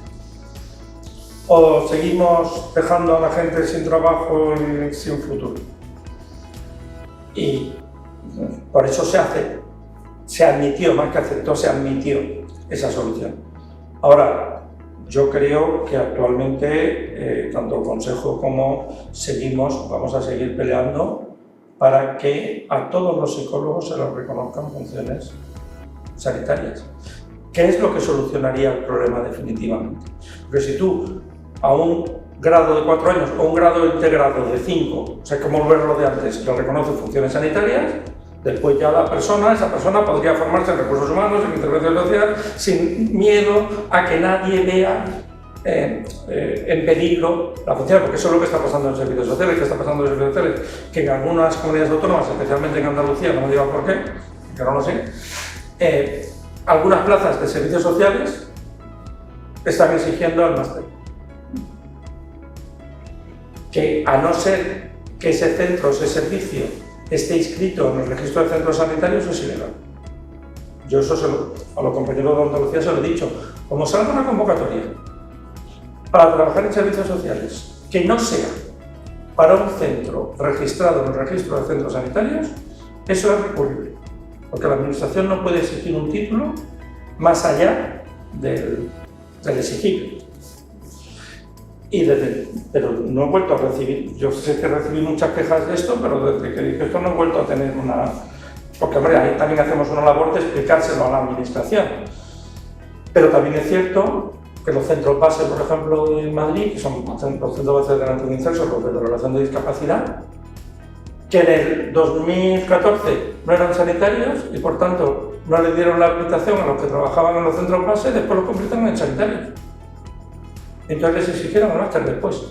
¿O seguimos dejando a la gente sin trabajo y sin futuro? Y por eso se admitió, más que aceptó, se admitió esa solución. Ahora, yo creo que actualmente, tanto el Consejo como vamos a seguir peleando para que a todos los psicólogos se les reconozcan funciones sanitarias. ¿Qué es lo que solucionaría el problema definitivamente? Porque si tú a un grado de 4 años o un grado integrado de 5, o sea, como verlo de antes, le reconoce funciones sanitarias, después ya esa persona podría formarse en recursos humanos, en intervención social, sin miedo a que nadie vea en peligro la función, porque eso es lo que está pasando en servicios sociales, que en algunas comunidades autónomas, especialmente en Andalucía, no me digan por qué, que no lo sé, algunas plazas de servicios sociales están exigiendo el máster. Que a no ser que ese centro, ese servicio, esté inscrito en el registro de centros sanitarios, es ilegal. Yo eso a los compañeros de Andalucía se lo he dicho. Como salga una convocatoria para trabajar en servicios sociales que no sea para un centro registrado en el registro de centros sanitarios, eso es recurrible. Porque la administración no puede exigir un título más allá del exigible. Pero no he vuelto a recibir, yo sé que recibí muchas quejas de esto, pero desde que dije esto no he vuelto a tener una... Porque hombre, ahí también hacemos una labor de explicárselo a la administración. Pero también es cierto que los centros base, por ejemplo, en Madrid, que son los centros base de garantía de incensos, los de valoración de discapacidad, que en el 2014 no eran sanitarios y por tanto no le dieron la habilitación a los que trabajaban en los centros base, después los convirtieron en sanitarios. Entonces les exigieron el máster después.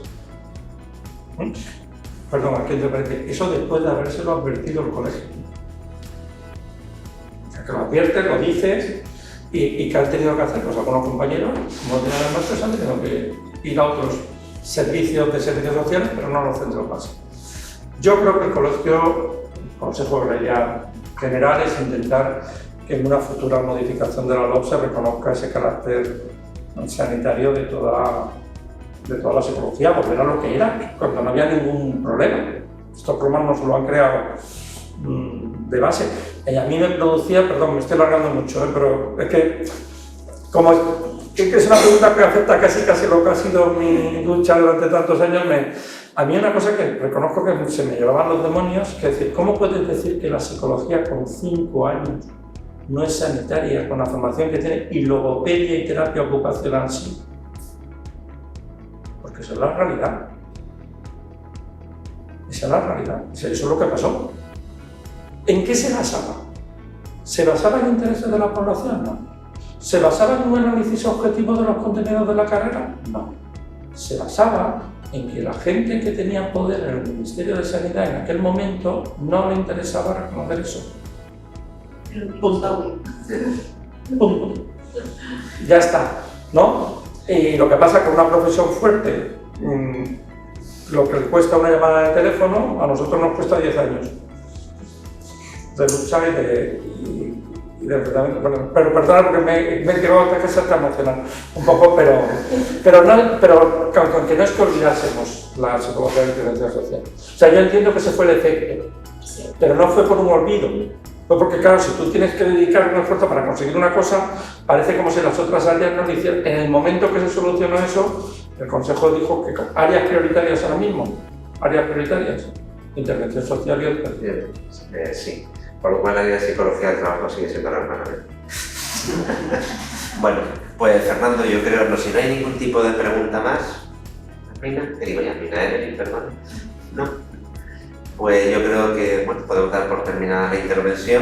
Perdón, aquí interpreté. Eso después de habérselo advertido el colegio. O sea, que lo adviertes, lo dices, y ¿qué han tenido que hacer? Pues algunos compañeros, como tienen el máster, han tenido que ir a otros servicios de servicios sociales, pero no a los centros básicos. Yo creo que el Consejo de Regla General es intentar que en una futura modificación de la LOP se reconozca ese carácter sanitario de toda la psicología, porque era lo que era, cuando no había ningún problema. Estos problemas no se lo han creado de base. Y a mí me producía, perdón, me estoy largando mucho, pero es que es una pregunta que afecta casi lo que ha sido mi lucha durante tantos años. A mí una cosa que reconozco que se me llevaban los demonios, que es decir, ¿cómo puedes decir que la psicología con 5 años no es sanitaria, con la formación que tiene, y logopedia y terapia ocupacional sí? Porque esa es la realidad. Esa es la realidad. Eso es lo que pasó. ¿En qué se basaba? ¿Se basaba en intereses de la población? No. ¿Se basaba en un análisis objetivo de los contenidos de la carrera? No. Se basaba en que la gente que tenía poder en el Ministerio de Sanidad en aquel momento no le interesaba reconocer eso. Punto. Ya está, ¿no? Y lo que pasa es que una profesión fuerte, lo que le cuesta una llamada de teléfono, a nosotros nos cuesta 10 años de lucha y de tratamiento. Bueno, pero perdona porque me quiero hasta emocionar un poco, pero aunque no es que olvidásemos la psicología de la intervención social. O sea, yo entiendo que ese fue el efecto, pero no fue por un olvido. Pues porque claro, si tú tienes que dedicar un esfuerzo para conseguir una cosa, parece como si las otras áreas no lo hicieran. En el momento que se solucionó eso, el Consejo dijo que áreas prioritarias ahora mismo, áreas prioritarias, intervención social y educación. Sí, por lo cual la área de psicología del trabajo sigue siendo la hermana. Bueno, pues Fernando, yo creo que si no hay ningún tipo de pregunta más, perdón, ¿no? Pues yo creo que podemos dar por terminada la intervención.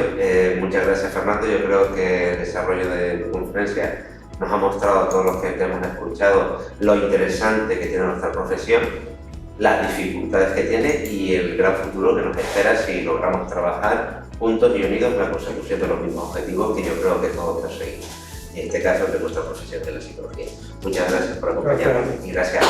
Muchas gracias, Fernando. Yo creo que el desarrollo de tu conferencia nos ha mostrado a todos los que te hemos escuchado lo interesante que tiene nuestra profesión, las dificultades que tiene y el gran futuro que nos espera si logramos trabajar juntos y unidos en la consecución de los mismos objetivos que yo creo que todos perseguimos. En este caso, de nuestra profesión de la psicología. Muchas gracias por acompañarnos y gracias.